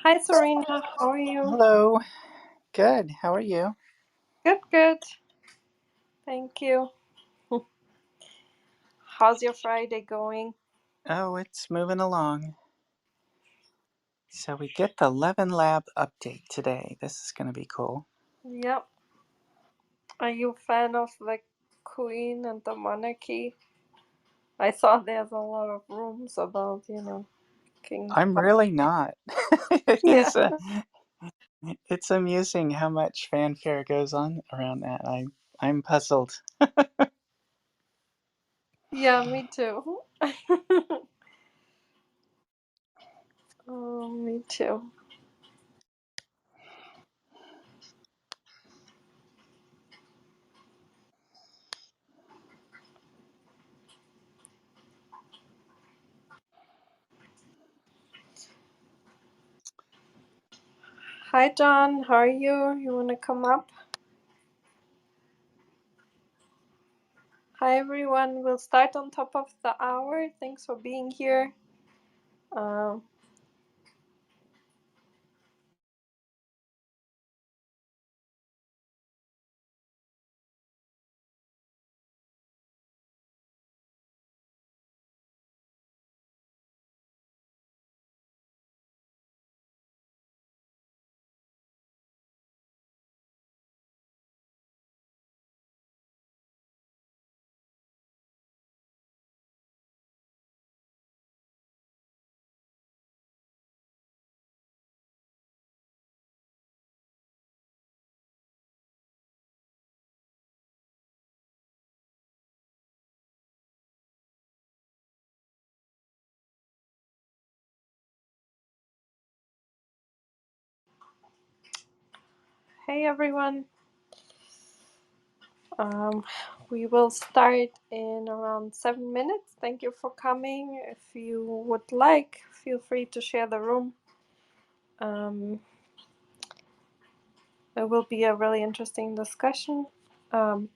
Hi, Serena. How are you? Hello. Good. How are you? Good, good. Thank you. How's your Friday going? Oh, it's moving along. So we get the Levin Lab update today. This is going to be cool. Yep. Are you a fan of the Queen and the monarchy? I saw there's a lot of rooms about, King. I'm really not. it Yeah. is. It's amusing how much fanfare goes on around that. I'm puzzled. Yeah, me too. Oh, me too. Hi, John. How are you? You want to come up? Hi, everyone. We'll start on top of the hour. Thanks for being here. Um, hey, everyone. Um, we will start in around 7 minutes. Thank you for coming. If you would like, feel free to share the room. It will be a really interesting discussion. Um,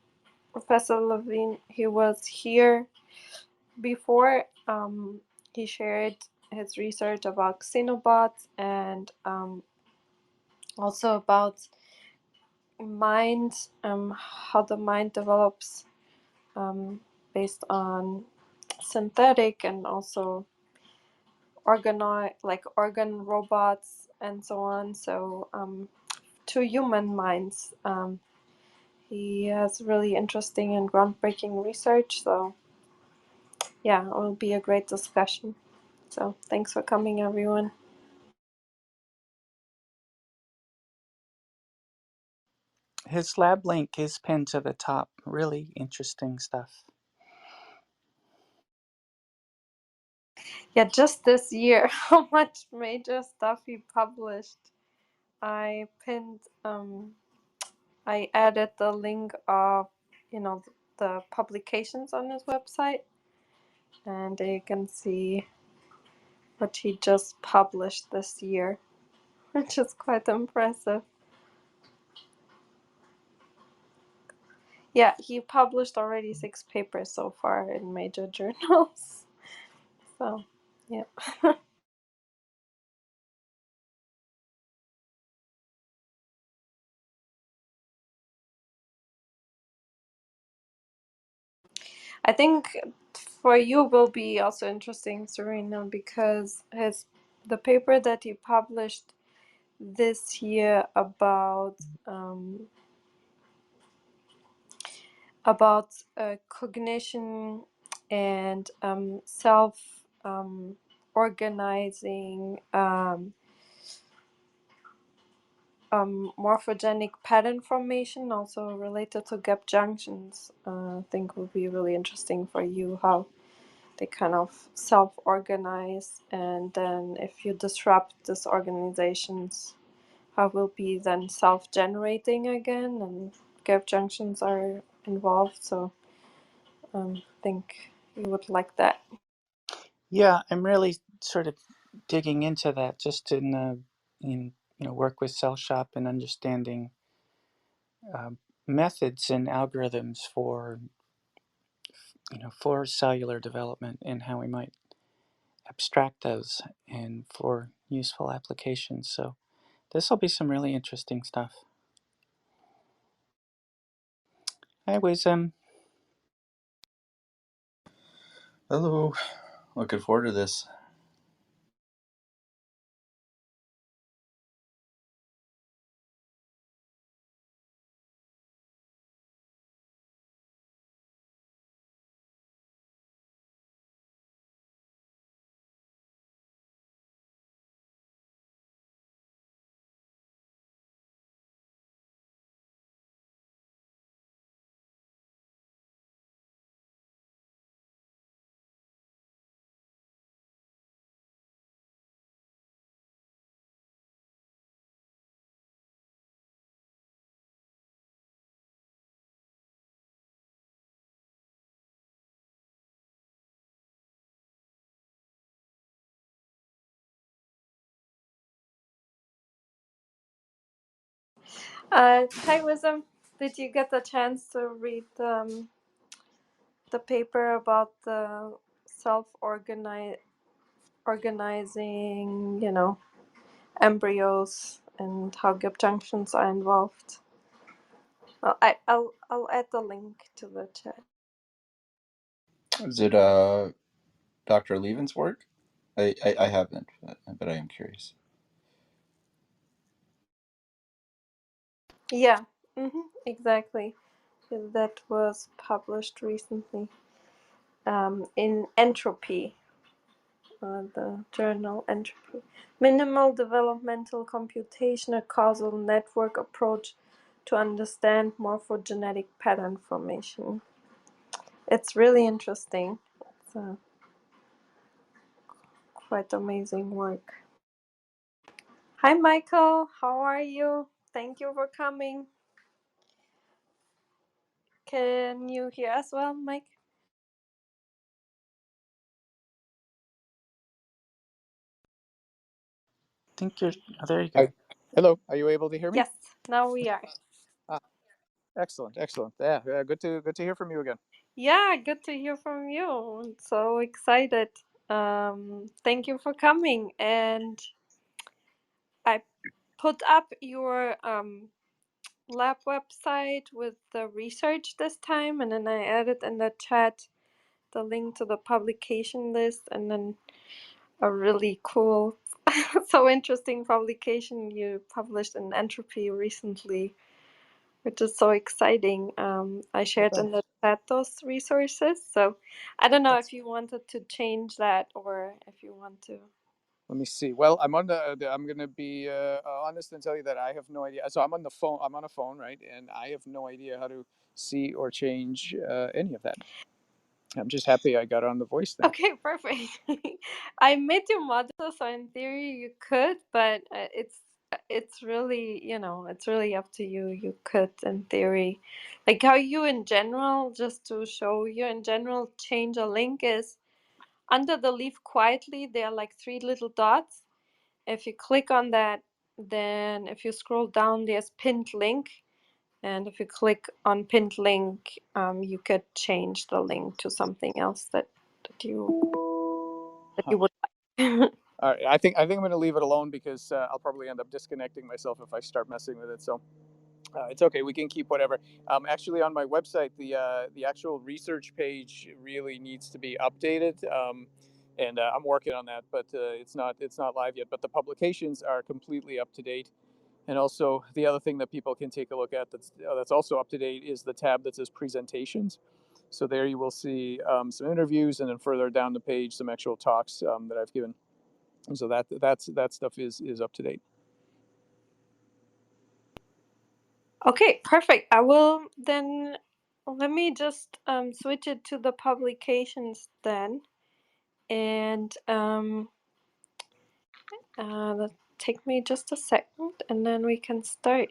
Professor Levin, he was here before. He shared his research about xenobots and also about mind, how the mind develops based on synthetic and also organ robots and so on. So to human minds, he has really interesting and groundbreaking research. So yeah, it will be a great discussion. So thanks for coming, everyone. His lab link is pinned to the top. Really interesting stuff. Yeah, just this year, how much major stuff he published. I pinned, I added the link of, the publications on his website, and you can see what he just published this year, which is quite impressive. Yeah, he published already 6 papers so far in major journals. So, yeah. I think for you will be also interesting, Serena, because the paper that he published this year about cognition and self organizing morphogenic pattern formation, also related to gap junctions. I think will be really interesting for you how they kind of self-organize, and then if you disrupt these organizations, how will be then self-generating again, and gap junctions are involved. So I think you would like that. Yeah, I'm really sort of digging into that just in work with cell shop and understanding methods and algorithms for for cellular development and how we might abstract those and for useful applications. So this will be some really interesting stuff. Hi, Wisdom. Hello, looking forward to this. Hi, Wisdom. Did you get the chance to read the paper about the organizing, embryos and how gap junctions are involved? Well, I'll add the link to the chat. Is it Dr. Levin's work? I haven't, but I am curious. Yeah, exactly. That was published recently in Entropy, the journal Entropy. Minimal developmental computation, a causal network approach to understand morphogenetic pattern formation. It's really interesting. It's quite amazing work. Hi, Michael. How are you? Thank you for coming. Can you hear us well, Mike? I think you're. Oh, there you go. Hello, are you able to hear me? Yes, now we are. Ah, excellent, excellent. Yeah, good to hear from you again. Yeah, good to hear from you. I'm so excited. Thank you for coming. And I put up your lab website with the research this time, and then I added in the chat the link to the publication list, and then a really cool, so interesting publication you published in Entropy recently, which is so exciting. I Well, shared in thanks. the chat those resources, so I don't know That's, if you wanted to change that or if you want to. let me see. Well, I'm on I'm going to be honest and tell you that I have no idea. So I'm on the phone. I'm on a phone, right? And I have no idea how to see or change any of that. I'm just happy I got on the voice thing. Okay, perfect. I made you model, so in theory you could, but it's really, it's really up to you. You could, in theory, like how you in general, just to show you in general, change a link is under the leave quietly. There are like three little dots. If you click on that, then if you scroll down, there's pinned link, and if you click on pinned link, you could change the link to something else that you would like. All right, I think I'm going to leave it alone because I'll probably end up disconnecting myself if I start messing with it. So it's okay. We can keep whatever. Actually, on my website, the actual research page really needs to be updated, and I'm working on that. But it's not live yet. But the publications are completely up to date. And also, the other thing that people can take a look at that's also up to date is the tab that says presentations. So there you will see some interviews, and then further down the page, some actual talks that I've given. And so that stuff is up to date. Okay, perfect. I will then, let me just switch it to the publications then, and take me just a second, and then we can start.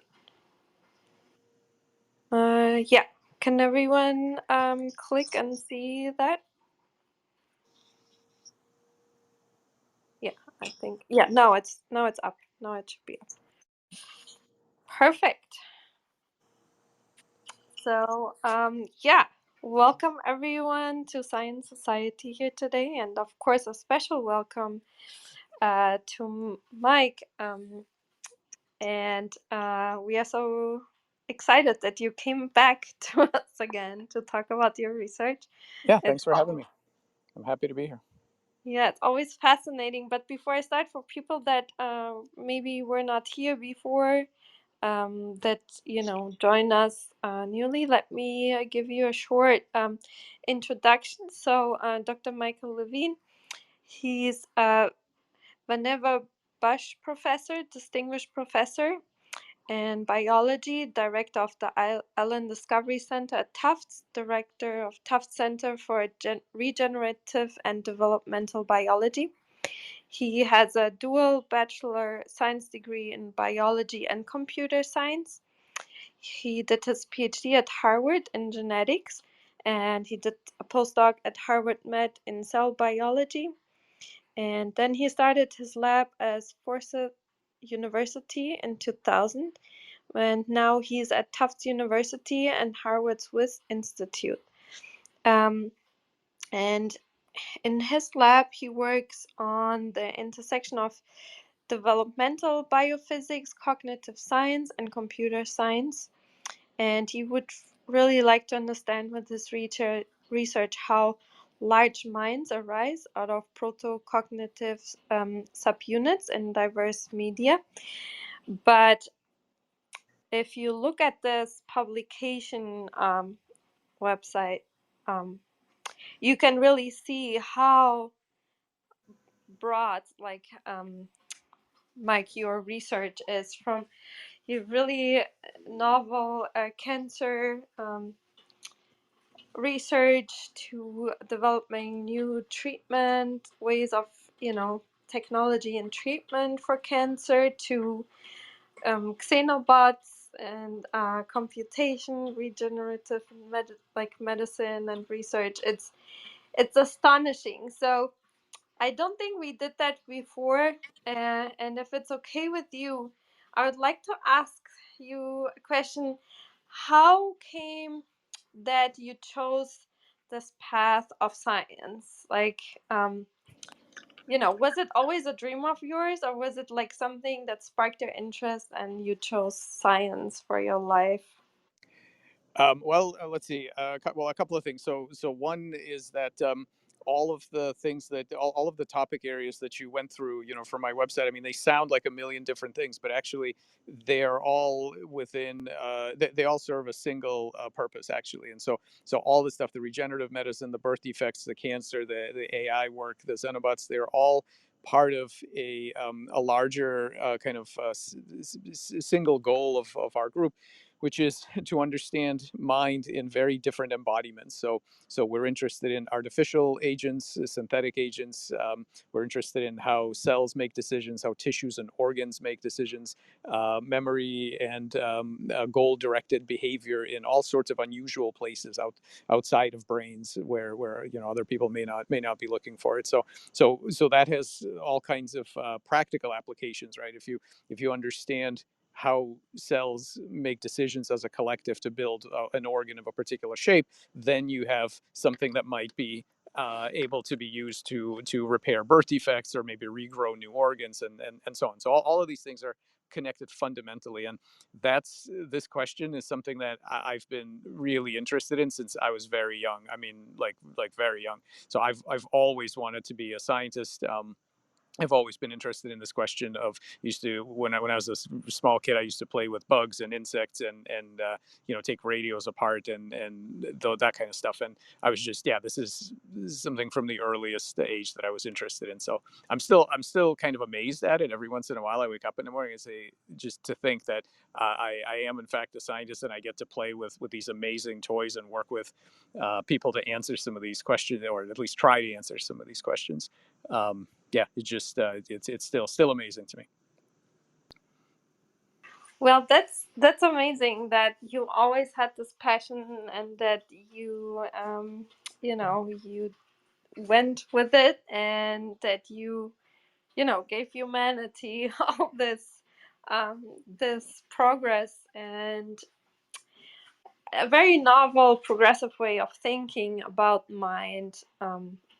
Yeah, can everyone click and see that? Yeah, I think. Yeah, now it's up. Now it should be up. Perfect. So yeah. Welcome everyone to Science Society here today, and of course a special welcome to Mike. And we are so excited that you came back to us again to talk about your research. Yeah, It's thanks for having me. I'm happy to be here. Yeah, it's always fascinating. But before I start, for people that maybe were not here before, that join us newly, let me give you a short introduction. So, Dr. Michael Levin, he's a Vannevar Bush Professor, Distinguished Professor in Biology, Director of the Allen Discovery Center at Tufts, Director of Tufts Center for Regenerative and Developmental Biology. He has a dual Bachelor Science degree in Biology and Computer Science. He did his PhD at Harvard in genetics, and he did a postdoc at Harvard Med in cell biology. And then he started his lab as Forsyth University in 2000, and now he's at Tufts University and Harvard Swiss Institute. And in his lab, he works on the intersection of developmental biophysics, cognitive science, and computer science. And he would really like to understand with his research how large minds arise out of proto-cognitive subunits in diverse media. But if you look at this publication website, you can really see how broad, like Mike, your research is, from your really novel cancer research to developing new treatment ways of, technology and treatment for cancer, to xenobots and computation, regenerative medicine and research. It's astonishing. So I don't think we did that before, and if it's okay with you, I would like to ask you a question. How came that you chose this path of science? Like, was it always a dream of yours, or was it like something that sparked your interest and you chose science for your life? Let's see. A couple of things. So one is that all of the things that all of the topic areas that you went through, from my website. I mean, they sound like a million different things, but actually, they are all within. They all serve a single purpose, actually. And so all the stuff, the regenerative medicine, the birth defects, the cancer, the AI work, the xenobots, they're all part of a larger kind of single goal of our group, which is to understand mind in very different embodiments. So we're interested in artificial agents, synthetic agents. We're interested in how cells make decisions, how tissues and organs make decisions, memory and goal-directed behavior in all sorts of unusual places outside of brains, where other people may not be looking for it. So that has all kinds of practical applications, right? If you understand how cells make decisions as a collective to build an organ of a particular shape, then you have something that might be able to be used to repair birth defects, or maybe regrow new organs, and so on. So all of these things are connected fundamentally, and this question is something that I've been really interested in since I was very young. I mean, like very young. So I've always wanted to be a scientist. I've always been interested in this question of when I was a small kid, I used to play with bugs and insects and take radios apart and that kind of stuff. And I was just, this is something from the earliest age that I was interested in. So I'm still kind of amazed at it. Every once in a while, I wake up in the morning and say, just to think that I am in fact a scientist, and I get to play with these amazing toys and work with people to answer some of these questions, or at least try to answer some of these questions. It's just it's still amazing to me. Well, that's amazing that you always had this passion, and that you went with it, and that you gave humanity all this progress. And a very novel, progressive way of thinking about mind.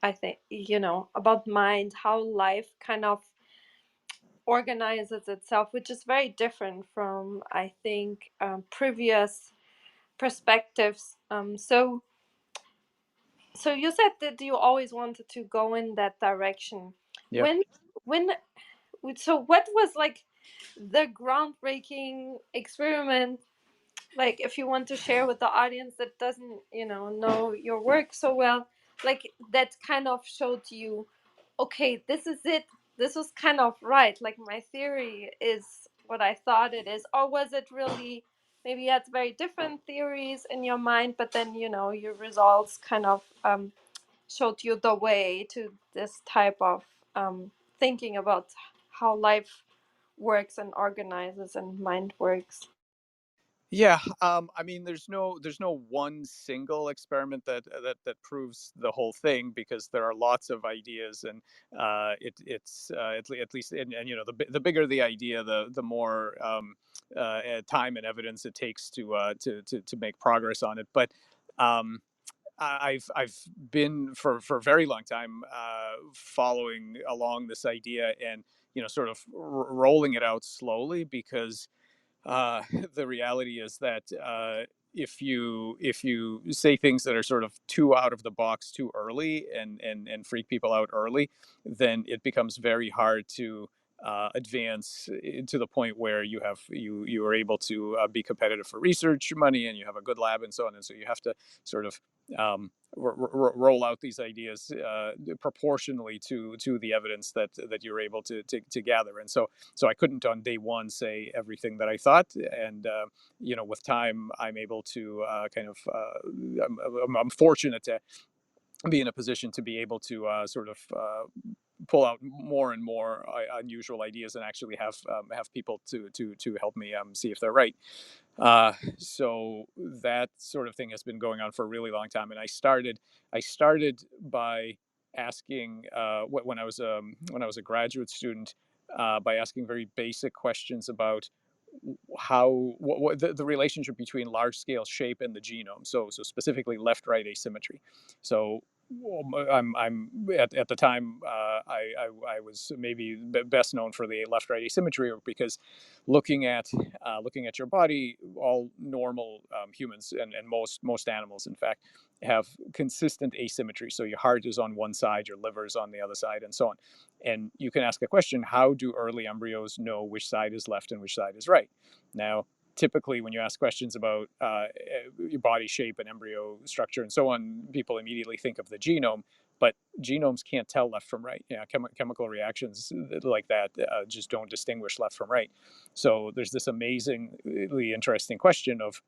I think, about mind, how life kind of organizes itself, which is very different from, I think, previous perspectives. So you said that you always wanted to go in that direction. Yeah. When so what was like the groundbreaking experiment, like if you want to share with the audience that doesn't know your work so well, like that kind of showed you, okay, this is it, this was kind of right, like my theory is what I thought it is? Or was it really, maybe you had very different theories in your mind, but then your results kind of showed you the way to this type of thinking about how life works and organizes and mind works? Yeah, I mean, there's no one single experiment that proves the whole thing, because there are lots of ideas, and it's at least, and the bigger the idea, the more time and evidence it takes to make progress on it. But um, I've been for a very long time following along this idea, and sort of rolling it out slowly, because uh, the reality is that if you say things that are sort of too out of the box too early, and freak people out early, then it becomes very hard to advance to the point where you are able to be competitive for research money, and you have a good lab and so on. And so you have to sort of roll out these ideas proportionally to the evidence that you're able to gather. And so I couldn't on day one say everything that I thought, and with time I'm able to I'm fortunate to be in a position to be able to sort of pull out more and more unusual ideas, and actually have people to help me see if they're right. So that sort of thing has been going on for a really long time, and I started by asking when I was a graduate student, by asking very basic questions about how what the relationship between large scale shape and the genome. So specifically left right asymmetry. So I'm at the time, I was maybe best known for the left right asymmetry, because looking at your body, all normal humans, and most animals, in fact, have consistent asymmetry. So your heart is on one side, your liver is on the other side, and so on. And you can ask a question: how do early embryos know which side is left and which side is right? Now, typically, when you ask questions about your body shape and embryo structure and so on, people immediately think of the genome. But genomes can't tell left from right. Chemical reactions like that just don't distinguish left from right. So there's this amazingly interesting question of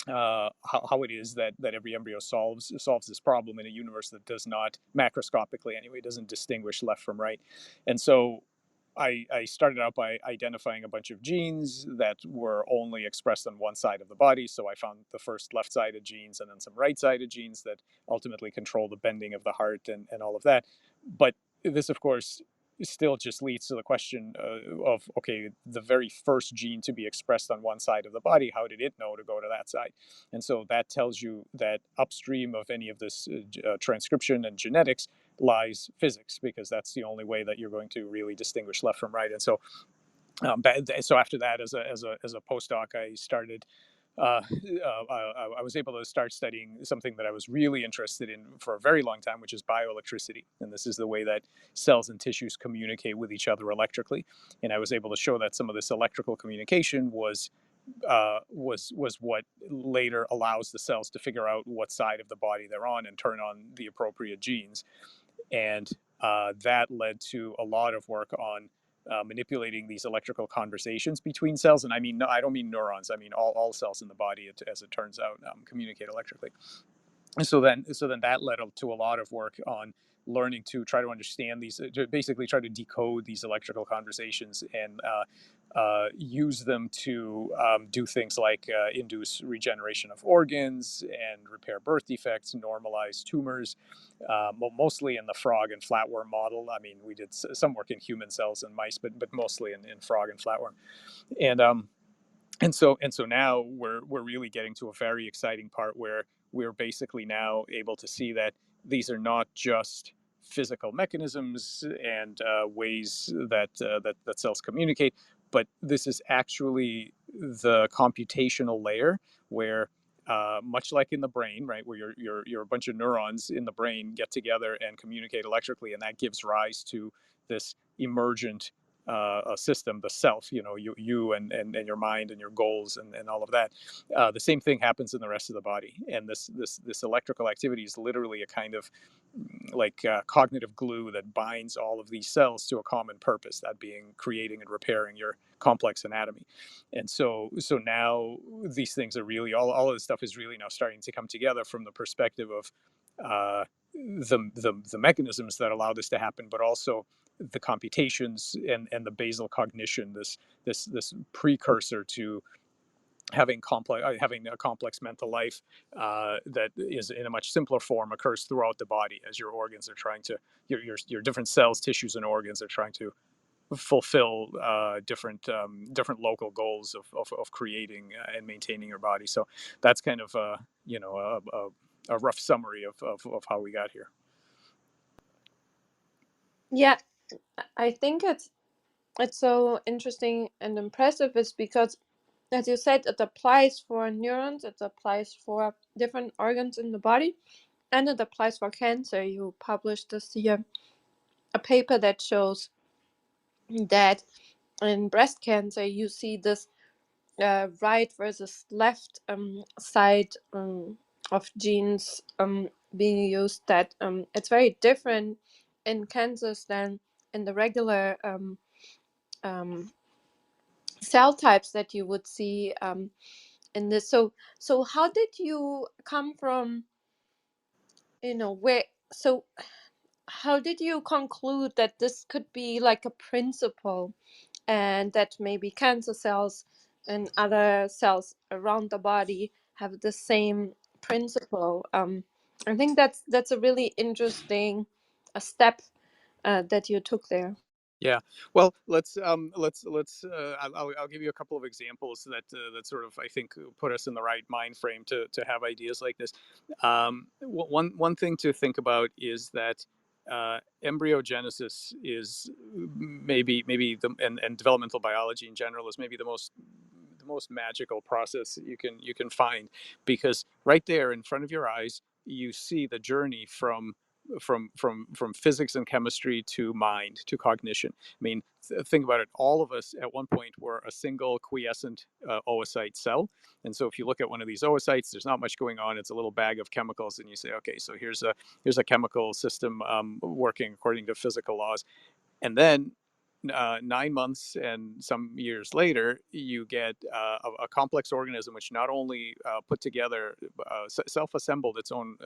how it is that every embryo solves this problem in a universe that does not, macroscopically anyway, doesn't distinguish left from right. And so I started out by identifying a bunch of genes that were only expressed on one side of the body. So I found the first left-sided genes, and then some right-sided genes that ultimately control the bending of the heart, and all of that. But this, of course, still just leads to the question of, okay, the very first gene to be expressed on one side of the body, how did it know to go to that side? And so that tells you that upstream of any of this transcription and genetics lies physics, because that's the only way that you're going to really distinguish left from right. And so so after that, as a postdoc, I started I was able to start studying something that I was really interested in for a very long time, which is bioelectricity. And this is the way that cells and tissues communicate with each other electrically. And I was able to show that some of this electrical communication was what later allows the cells to figure out what side of the body they're on and turn on the appropriate genes. And that led to a lot of work on manipulating these electrical conversations between cells. And I don't mean neurons. I mean all cells in the body, as it turns out, communicate electrically. And so then that led to a lot of work on learning to try to understand these, to basically try to decode these electrical conversations, and use them to do things like induce regeneration of organs and repair birth defects, normalize tumors, mostly in the frog and flatworm model. I mean, we did some work in human cells and mice, but mostly in frog and flatworm. And And so now we're really getting to a very exciting part where we're basically now able to see that these are not just physical mechanisms and ways that cells communicate, but this is actually the computational layer where, much like in the brain, right, where your a bunch of neurons in the brain get together and communicate electrically, and that gives rise to this emergent a system, the self, and your mind and your goals and all of that. The same thing happens in the rest of the body, and this electrical activity is literally a kind of like cognitive glue that binds all of these cells to a common purpose, that being creating and repairing your complex anatomy. And so now these things are really all of this stuff is really now starting to come together from the perspective of the mechanisms that allow this to happen, but also the computations and the basal cognition, this precursor to having a complex mental life that is in a much simpler form, occurs throughout the body as your organs are trying to your different cells, tissues, and organs are trying to fulfill different local goals of creating and maintaining your body. So that's kind of a rough summary of how we got here. Yeah, I think it's so interesting and impressive is because, as you said, it applies for neurons, it applies for different organs in the body, and it applies for cancer. You published this year a paper that shows that in breast cancer you see this right versus left side of genes being used, that it's very different in cancers than in the regular um, cell types that you would see in this. So how did you come from, where, so how did you conclude that this could be like a principle, and that maybe cancer cells and other cells around the body have the same principle? I think that's a really interesting step that you took there. Yeah, well, I'll give you a couple of examples that sort of, I think, put us in the right mind frame to have ideas like this. One thing to think about is that embryogenesis is maybe and developmental biology in general is maybe the most magical process you can find, because right there in front of your eyes you see the journey from physics and chemistry to mind to cognition. I mean, think about it. All of us at one point were a single quiescent oocyte cell. And so if you look at one of these oocytes, there's not much going on. It's a little bag of chemicals, and you say, okay, so here's a chemical system working according to physical laws. And then 9 months and some years later, you get a complex organism which not only put together, self-assembled its own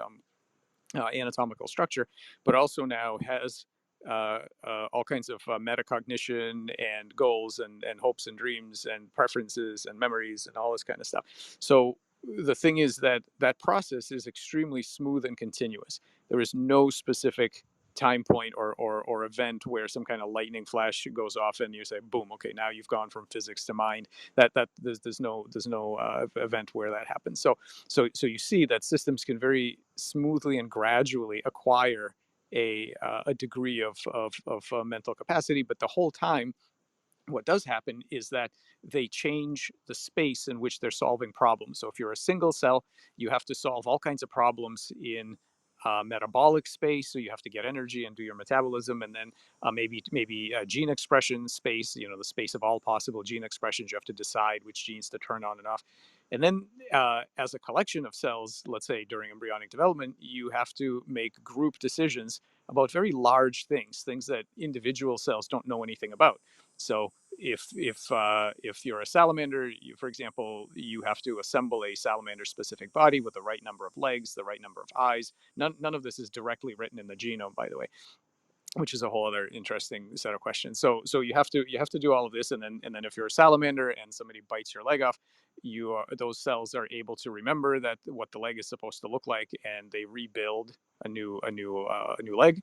anatomical structure, but also now has all kinds of metacognition and goals and hopes and dreams and preferences and memories and all this kind of stuff. So the thing is that that process is extremely smooth and continuous. There is no specific time point or event where some kind of lightning flash goes off and you say, boom, okay, now you've gone from physics to mind. That there's no event where that happens. So you see that systems can very smoothly and gradually acquire a degree of mental capacity, but the whole time, what does happen is that they change the space in which they're solving problems. So if you're a single cell, you have to solve all kinds of problems in metabolic space, so you have to get energy and do your metabolism, and then maybe gene expression space, the space of all possible gene expressions. You have to decide which genes to turn on and off. And then as a collection of cells, let's say during embryonic development, you have to make group decisions about very large things that individual cells don't know anything about. So if you're a salamander, for example, you have to assemble a salamander specific body with the right number of legs, the right number of eyes. None of this is directly written in the genome, by the way, which is a whole other interesting set of questions. So you have to do all of this, and then if you're a salamander and somebody bites your leg off, those cells are able to remember that what the leg is supposed to look like, and they rebuild a new leg.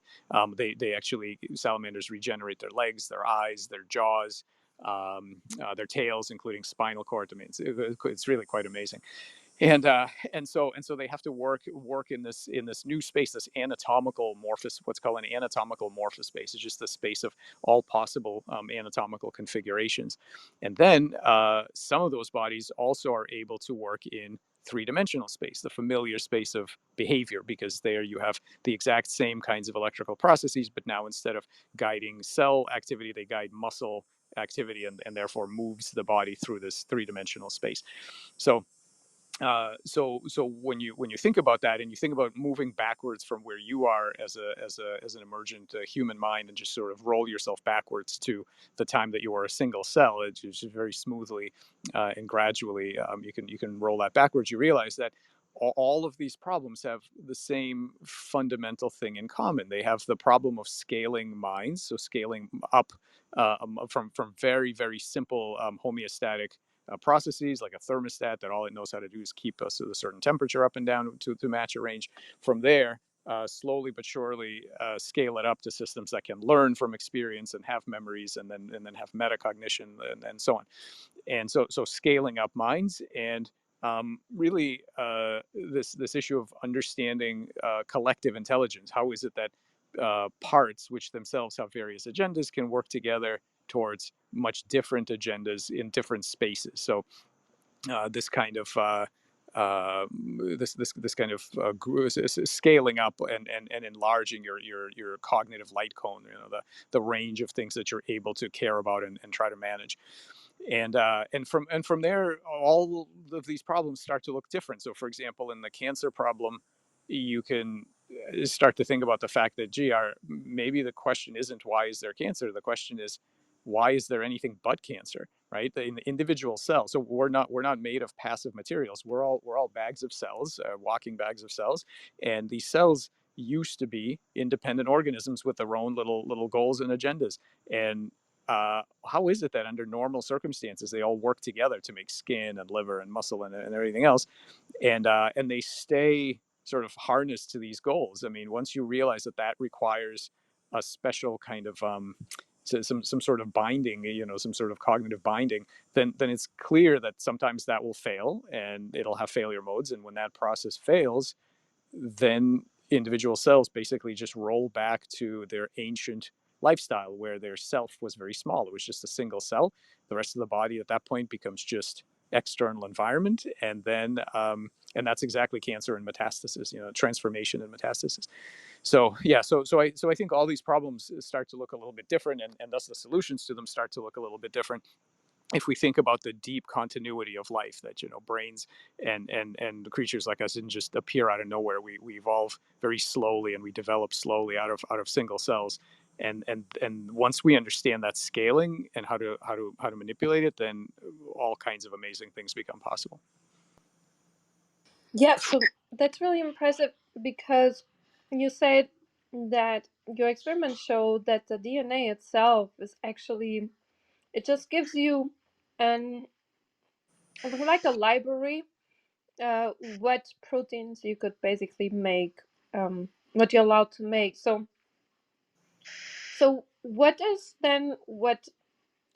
They actually, salamanders regenerate their legs, their eyes, their jaws. their tails, including spinal cord. I mean, it's really quite amazing. And so they have to work in this new space, this anatomical what's called an anatomical morphospace. It's just the space of all possible anatomical configurations. And then some of those bodies also are able to work in three-dimensional space, the familiar space of behavior, because there you have the exact same kinds of electrical processes, but now instead of guiding cell activity, they guide muscle activity, and therefore moves the body through this three-dimensional space. So when you think about that, and you think about moving backwards from where you are as an emergent human mind, and just sort of roll yourself backwards to the time that you are a single cell, it's just very smoothly and gradually you can roll that backwards. You realize that all of these problems have the same fundamental thing in common. They have the problem of scaling minds, so scaling up from very, very simple homeostatic processes like a thermostat that all it knows how to do is keep us at a certain temperature up and down to match a range. From there, slowly but surely scale it up to systems that can learn from experience and have memories, and then have metacognition, and so on. And so scaling up minds, and really this issue of understanding collective intelligence. How is it that parts, which themselves have various agendas, can work together towards much different agendas in different spaces? So this kind of this kind of scaling up and enlarging your cognitive light cone, the range of things that you're able to care about and try to manage. And from there, all of these problems start to look different. So, for example, in the cancer problem, you can start to think about the fact that, maybe the question isn't why is there cancer. The question is, why is there anything but cancer, right? In the individual cell. So we're not made of passive materials. We're all bags of cells, walking bags of cells, and these cells used to be independent organisms with their own little goals and agendas. And how is it that under normal circumstances they all work together to make skin and liver and muscle and everything else, and they stay sort of harnessed to these goals? I mean, once you realize that requires a special kind of some sort of binding, some sort of cognitive binding, then it's clear that sometimes that will fail, and it'll have failure modes. And when that process fails, then individual cells basically just roll back to their ancient lifestyle, where their self was very small. It was just a single cell. The rest of the body at that point becomes just external environment, and then and that's exactly cancer and metastasis, transformation and metastasis. So yeah, so I think all these problems start to look a little bit different, and thus the solutions to them start to look a little bit different if we think about the deep continuity of life, that brains and creatures like us didn't just appear out of nowhere. We evolve very slowly, and we develop slowly out of single cells. And once we understand that scaling and how to manipulate it, then all kinds of amazing things become possible. Yeah, so that's really impressive, because you said that your experiments show that the DNA itself is actually, it just gives you an like a library, what proteins you could basically make, what you're allowed to make. So what is then what,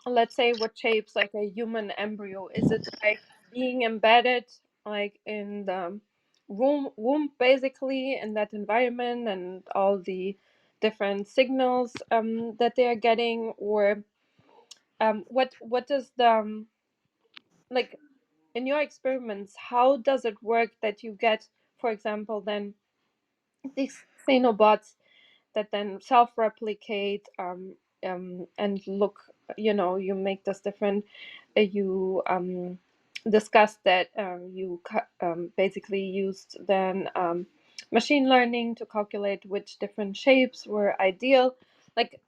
let's say, what shapes like a human embryo? Is it like being embedded like in the womb basically, in that environment, and all the different signals that they are getting? Or what does the like, in your experiments, how does it work that you get, for example, then these xenobots that then self-replicate, and look, you make this different, you discussed that you basically used then machine learning to calculate which different shapes were ideal, like,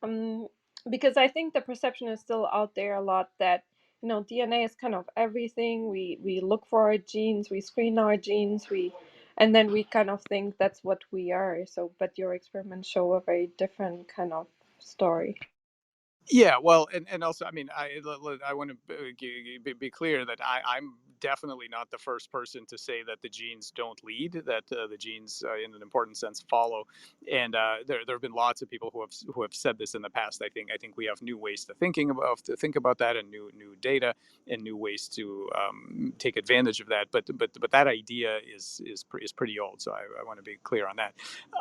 um, because I think the perception is still out there a lot that DNA is kind of everything. We look for our genes, we screen our genes, and then we kind of think that's what we are. So, but your experiments show a very different kind of story. Yeah, well, and also, I mean, I want to be clear that I'm definitely not the first person to say that the genes don't lead, that the genes, in an important sense, follow. And there have been lots of people who have said this in the past. I think we have new ways to think about that, and new data, and new ways to take advantage of that. But that idea is pretty old. So I want to be clear on that.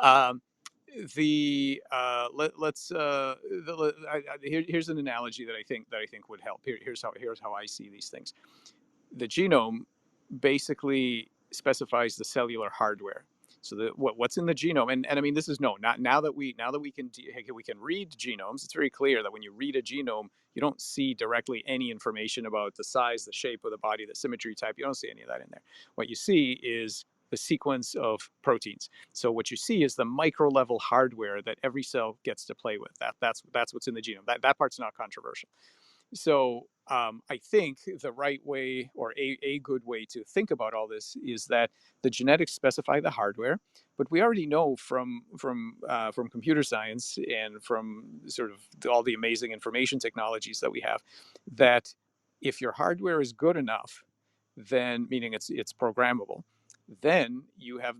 Um, the let's here's an analogy that I think would help. Here's how I see these things. The genome basically specifies the cellular hardware. So what's in the genome, and I mean, this is known. Not now that we can read genomes. It's very clear that when you read a genome, you don't see directly any information about the size, the shape of the body, the symmetry type. You don't see any of that in there. What you see is the sequence of proteins. So what you see is the micro level hardware that every cell gets to play with. That's what's in the genome. That part's not controversial. So I think the right way, or a good way to think about all this, is that the genetics specify the hardware, but we already know from computer science and from sort of all the amazing information technologies that we have, that if your hardware is good enough, then, meaning it's programmable, then you have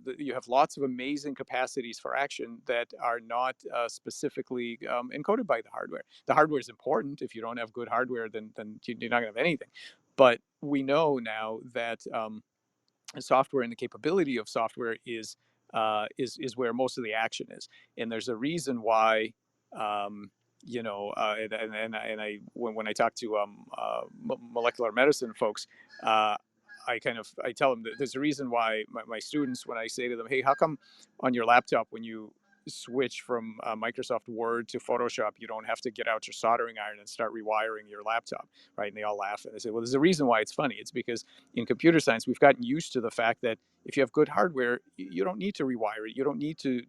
lots of amazing capacities for action that are not specifically encoded by the hardware. The hardware is important. If you don't have good hardware, then you're not going to have anything. But we know now that software and the capability of software is where most of the action is. And there's a reason why, and I when I talk to molecular medicine folks, I tell them that there's a reason why my students, when I say to them, hey, how come on your laptop, when you switch from Microsoft Word to Photoshop, you don't have to get out your soldering iron and start rewiring your laptop, right? And they all laugh, and they say, well, there's a reason why it's funny. It's because in computer science, we've gotten used to the fact that if you have good hardware, you don't need to rewire it. You don't need to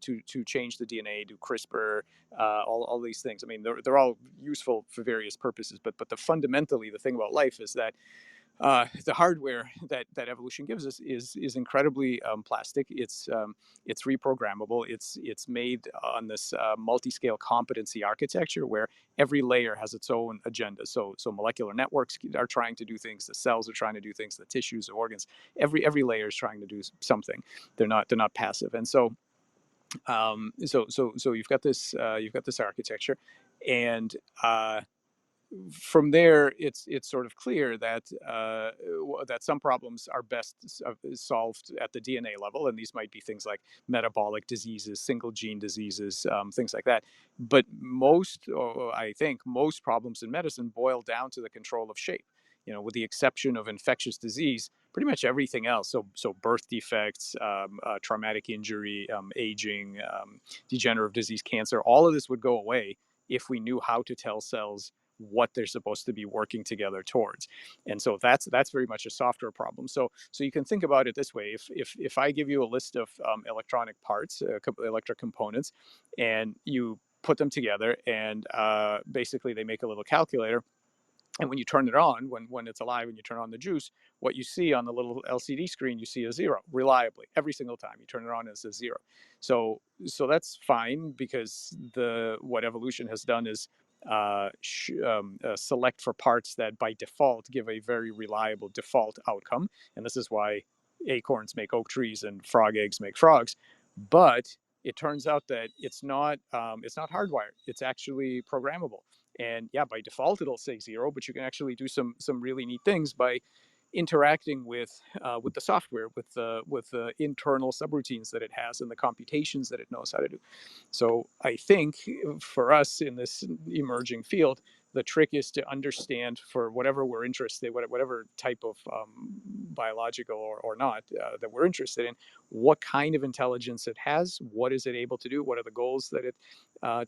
change the DNA, do CRISPR, all these things. I mean, they're all useful for various purposes, but fundamentally, the thing about life is that the hardware that evolution gives us is incredibly plastic. It's reprogrammable. It's made on this multi-scale competency architecture where every layer has its own agenda. So molecular networks are trying to do things. The cells are trying to do things. The tissues, the organs, every layer is trying to do something. They're not passive. And so you've got this architecture, and from there, it's sort of clear that some problems are best solved at the DNA level, and these might be things like metabolic diseases, single gene diseases, things like that. But I think most problems in medicine boil down to the control of shape. With the exception of infectious disease, pretty much everything else. So birth defects, traumatic injury, aging, degenerative disease, cancer, all of this would go away if we knew how to tell cells what they're supposed to be working together towards. And so that's very much a software problem. So you can think about it this way: if I give you a list of electronic parts, electric components, and you put them together, and basically they make a little calculator. And when you turn it on, when it's alive and you turn on the juice, what you see on the little LCD screen, you see a zero reliably every single time you turn it on. It says zero. So that's fine, because what evolution has done is select for parts that by default give a very reliable default outcome. And this is why acorns make oak trees and frog eggs make frogs. But it turns out that it's not hardwired. It's actually programmable. And yeah, by default it'll say zero, but you can actually do some really neat things by interacting with the software, with the internal subroutines that it has and the computations that it knows how to do. So I think for us in this emerging field, the trick is to understand, for whatever we're interested, whatever type of biological or not that we're interested in, what kind of intelligence it has, what is it able to do, what are the goals that it's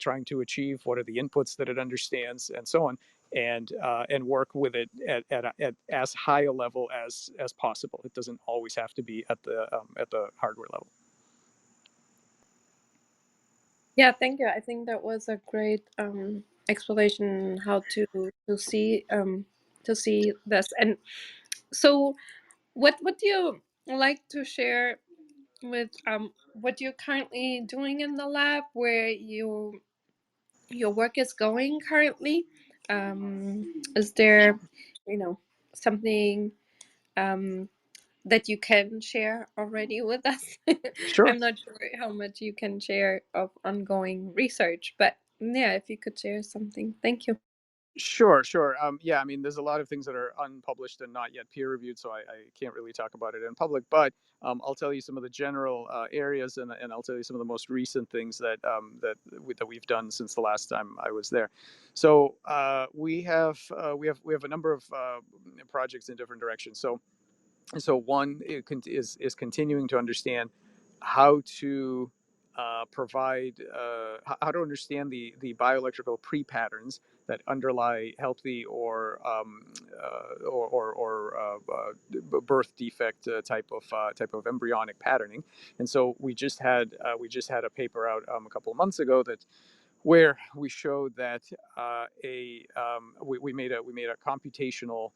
trying to achieve, what are the inputs that it understands, and so on, and work with it at as high a level as possible. It doesn't always have to be at the hardware level. Yeah, thank you. I think that was a great explanation how to see this. And so, what would you like to share with what you're currently doing in the lab, where you your work is going currently. Is there, something that you can share already with us? Sure. I'm not sure how much you can share of ongoing research, but yeah, if you could share something, thank you. Sure, sure. Yeah, I mean, there's a lot of things that are unpublished and not yet peer reviewed, so I can't really talk about it in public. But I'll tell you some of the general areas, and I'll tell you some of the most recent things that we've done since the last time I was there. So we have a number of projects in different directions. So one is continuing to understand how to provide how to understand the bioelectrical pre-patterns that underlie healthy or birth defect type of embryonic patterning. And so we just had a paper out a couple of months ago that where we showed that we made a computational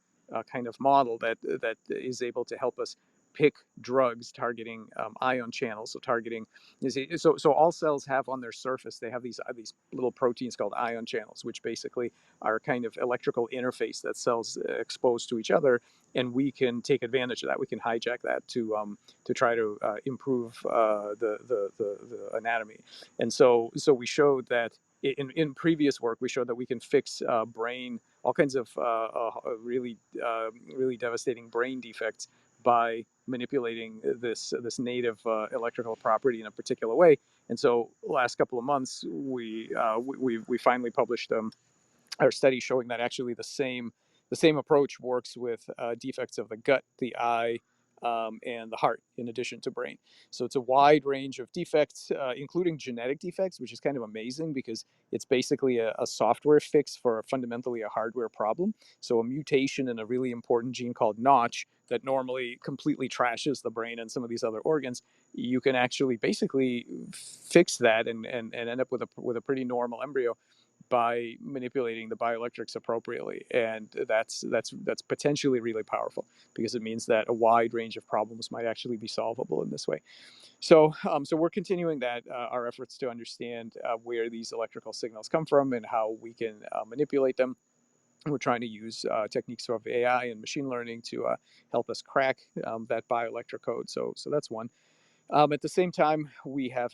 kind of model that is able to help us pick drugs targeting ion channels. So targeting so all cells have on their surface, they have these little proteins called ion channels, which basically are kind of electrical interface that cells expose to each other, and we can take advantage of that. We can hijack that to try to improve the anatomy. And so we showed that in previous work, we showed that we can fix all kinds of really devastating brain defects by manipulating this native electrical property in a particular way. And so last couple of months, we finally published our study showing that actually the same approach works with defects of the gut, the eye, and the heart, in addition to brain. So it's a wide range of defects, including genetic defects, which is kind of amazing because it's basically a software fix for fundamentally a hardware problem. So a mutation in a really important gene called Notch that normally completely trashes the brain and some of these other organs, you can actually basically fix that and end up with a pretty normal embryo by manipulating the bioelectrics appropriately. And that's potentially really powerful because it means that a wide range of problems might actually be solvable in this way. So we're continuing our efforts to understand where these electrical signals come from and how we can manipulate them. We're trying to use techniques of AI and machine learning to help us crack that bioelectric code. So that's one. At the same time, we have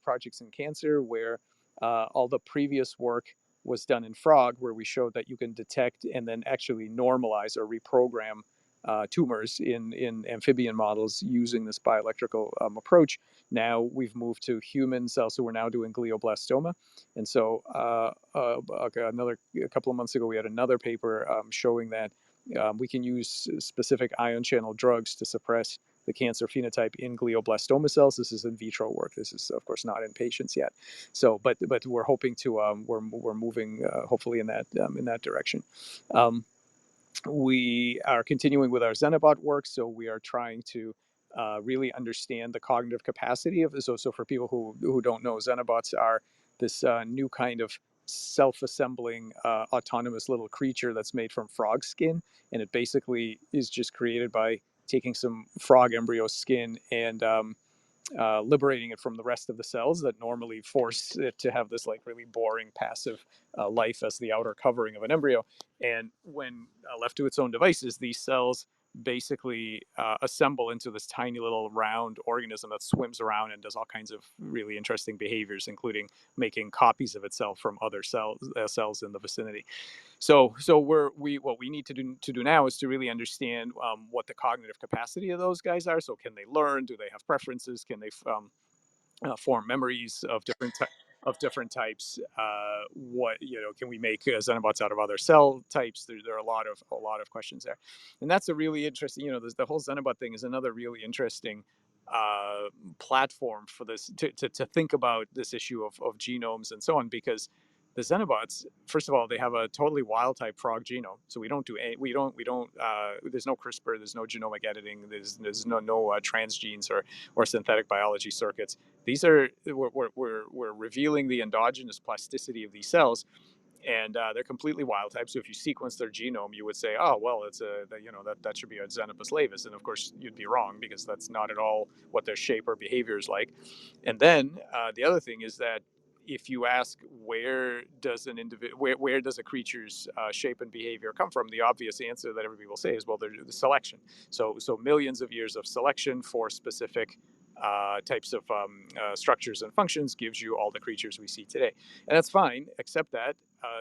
projects in cancer where all the previous work was done in frog, where we showed that you can detect and then actually normalize or reprogram tumors in amphibian models using this bioelectrical approach. Now we've moved to human cells, so we're now doing glioblastoma. And so a couple of months ago, we had another paper showing that we can use specific ion channel drugs to suppress the cancer phenotype in glioblastoma cells. This is in vitro work. This is, of course, not in patients yet. So, but we're hoping to we're moving hopefully in that direction. We are continuing with our Xenobot work, so we are trying to really understand the cognitive capacity of this. So for people who don't know, Xenobots are this new kind of self-assembling autonomous little creature that's made from frog skin, and it basically is just created by taking some frog embryo skin and liberating it from the rest of the cells that normally force it to have this like really boring passive life as the outer covering of an embryo. And when left to its own devices, these cells basically assemble into this tiny little round organism that swims around and does all kinds of really interesting behaviors, including making copies of itself from other cells in the vicinity. So what we need to do now is to really understand what the cognitive capacity of those guys are. So can they learn? Do they have preferences? Can they form memories of different types? What can we make xenobots out of other cell types? There are a lot of questions there, and that's a really interesting. The whole xenobot thing is another really interesting platform for this to think about this issue of genomes and so on, because the xenobots, first of all, they have a totally wild type frog genome, so we don't there's no CRISPR, there's no genomic editing, there's no transgenes or synthetic biology circuits. These are we're revealing the endogenous plasticity of these cells, and they're completely wild type. So if you sequence their genome, you would say, oh well, that should be a Xenopus laevis, and of course you'd be wrong, because that's not at all what their shape or behavior is like. And then the other thing is that if you ask where does an individual, where does a creature's shape and behavior come from, the obvious answer that everybody will say is, well, they're the selection. So millions of years of selection for specific types of structures and functions gives you all the creatures we see today. And that's fine, except that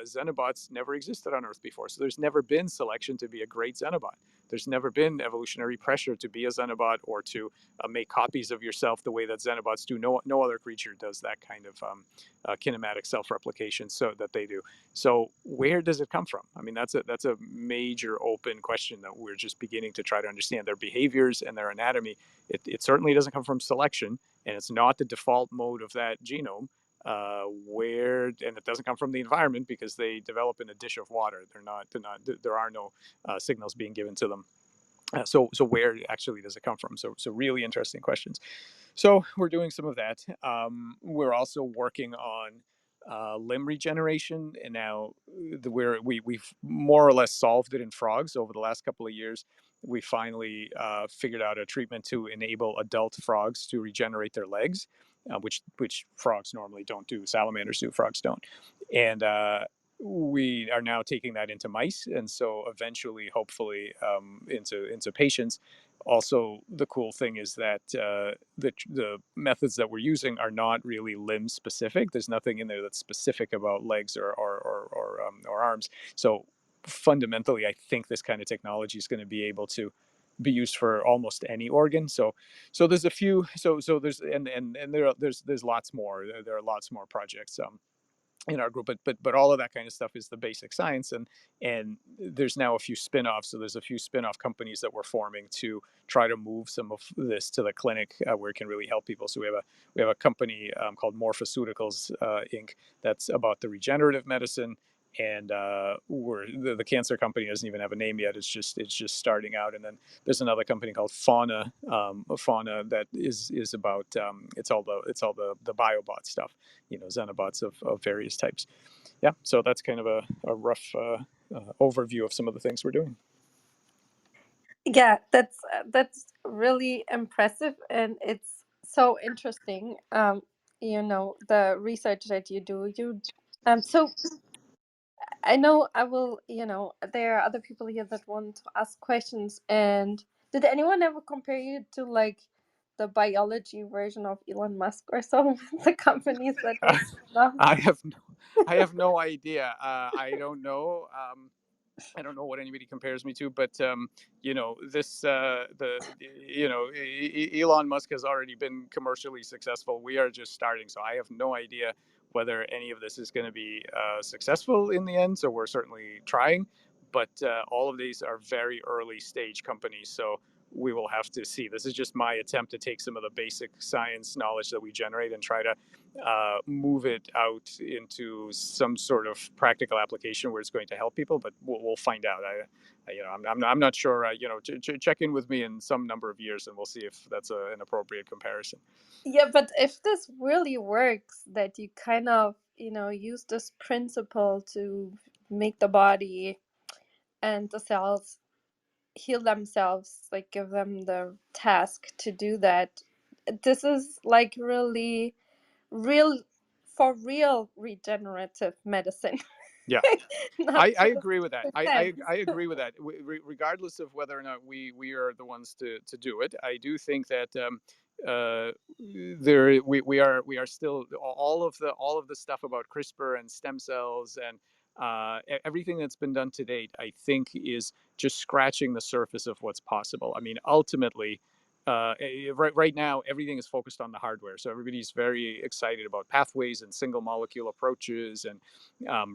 Xenobots never existed on Earth before. So there's never been selection to be a great Xenobot. There's never been evolutionary pressure to be a Xenobot or to make copies of yourself the way that Xenobots do. No other creature does that kind of kinematic self-replication so that they do. So where does it come from? I mean, that's a major open question that we're just beginning to try to understand. Their behaviors and their anatomy, it certainly doesn't come from selection, and it's not the default mode of that genome. And it doesn't come from the environment because they develop in a dish of water. There are no signals being given to them. So where actually does it come from? So really interesting questions. So we're doing some of that. We're also working on limb regeneration, and now we've more or less solved it in frogs over the last couple of years. We finally figured out a treatment to enable adult frogs to regenerate their legs, which frogs normally don't do. Salamanders do, frogs don't. And we are now taking that into mice, and so eventually, hopefully, into patients. Also, the cool thing is that the methods that we're using are not really limb specific. There's nothing in there that's specific about legs or arms. So fundamentally, I think this kind of technology is going to be able to be used for almost any organ. So there's a few. So there's and there's lots more. There are lots more projects. In our group, but all of that kind of stuff is the basic science, and there's now a few spin-offs. So there's a few spin-off companies that we're forming to try to move some of this to the clinic where it can really help people. So we have a company called Morphoceuticals Inc. that's about the regenerative medicine, and the cancer company doesn't even have a name yet. It's just starting out. And then there's another company called Fauna that is about it's all the biobot stuff, Xenobots of various types. Yeah, so that's kind of a rough overview of some of the things we're doing. Yeah, that's really impressive, and it's so interesting. The research that you do. So I know I will. There are other people here that want to ask questions. And did anyone ever compare you to like the biology version of Elon Musk or so? The companies that were spun I have no idea. I don't know. I don't know what anybody compares me to, but this Elon Musk has already been commercially successful. We are just starting, so I have no idea whether any of this is going to be successful in the end. So we're certainly trying, but all of these are very early stage companies. So we will have to see. This is just my attempt to take some of the basic science knowledge that we generate and try to move it out into some sort of practical application where it's going to help people. But we'll find out. I'm not sure. Check in with me in some number of years, and we'll see if that's an appropriate comparison. Yeah, but if this really works, that you kind of use this principle to make the body and the cells heal themselves, like give them the task to do that, this is like really real, for real regenerative medicine. Yeah, Not I just agree with that. I pretend. agree with that. Regardless of whether or not we are the ones to do it, I do think that we are still all of the stuff about CRISPR and stem cells and everything that's been done to date, I think, is just scratching the surface of what's possible. I mean, ultimately, right now, everything is focused on the hardware. So everybody's very excited about pathways and single molecule approaches and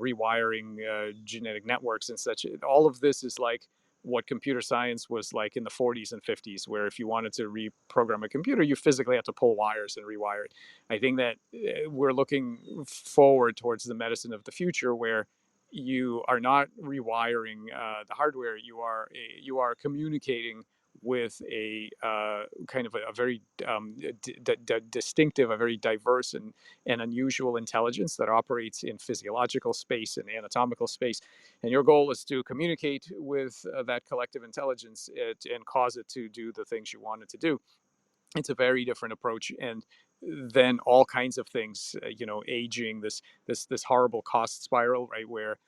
rewiring genetic networks and such. All of this is like what computer science was like in the 40s and 50s, where if you wanted to reprogram a computer, you physically had to pull wires and rewire it. I think that we're looking forward towards the medicine of the future, where you are not rewiring the hardware. You are communicating with a kind of a very distinctive, a very diverse and unusual intelligence that operates in physiological space and anatomical space. And your goal is to communicate with that collective intelligence and cause it to do the things you want it to do. It's a very different approach, and then all kinds of things, aging, this horrible cost spiral, right, where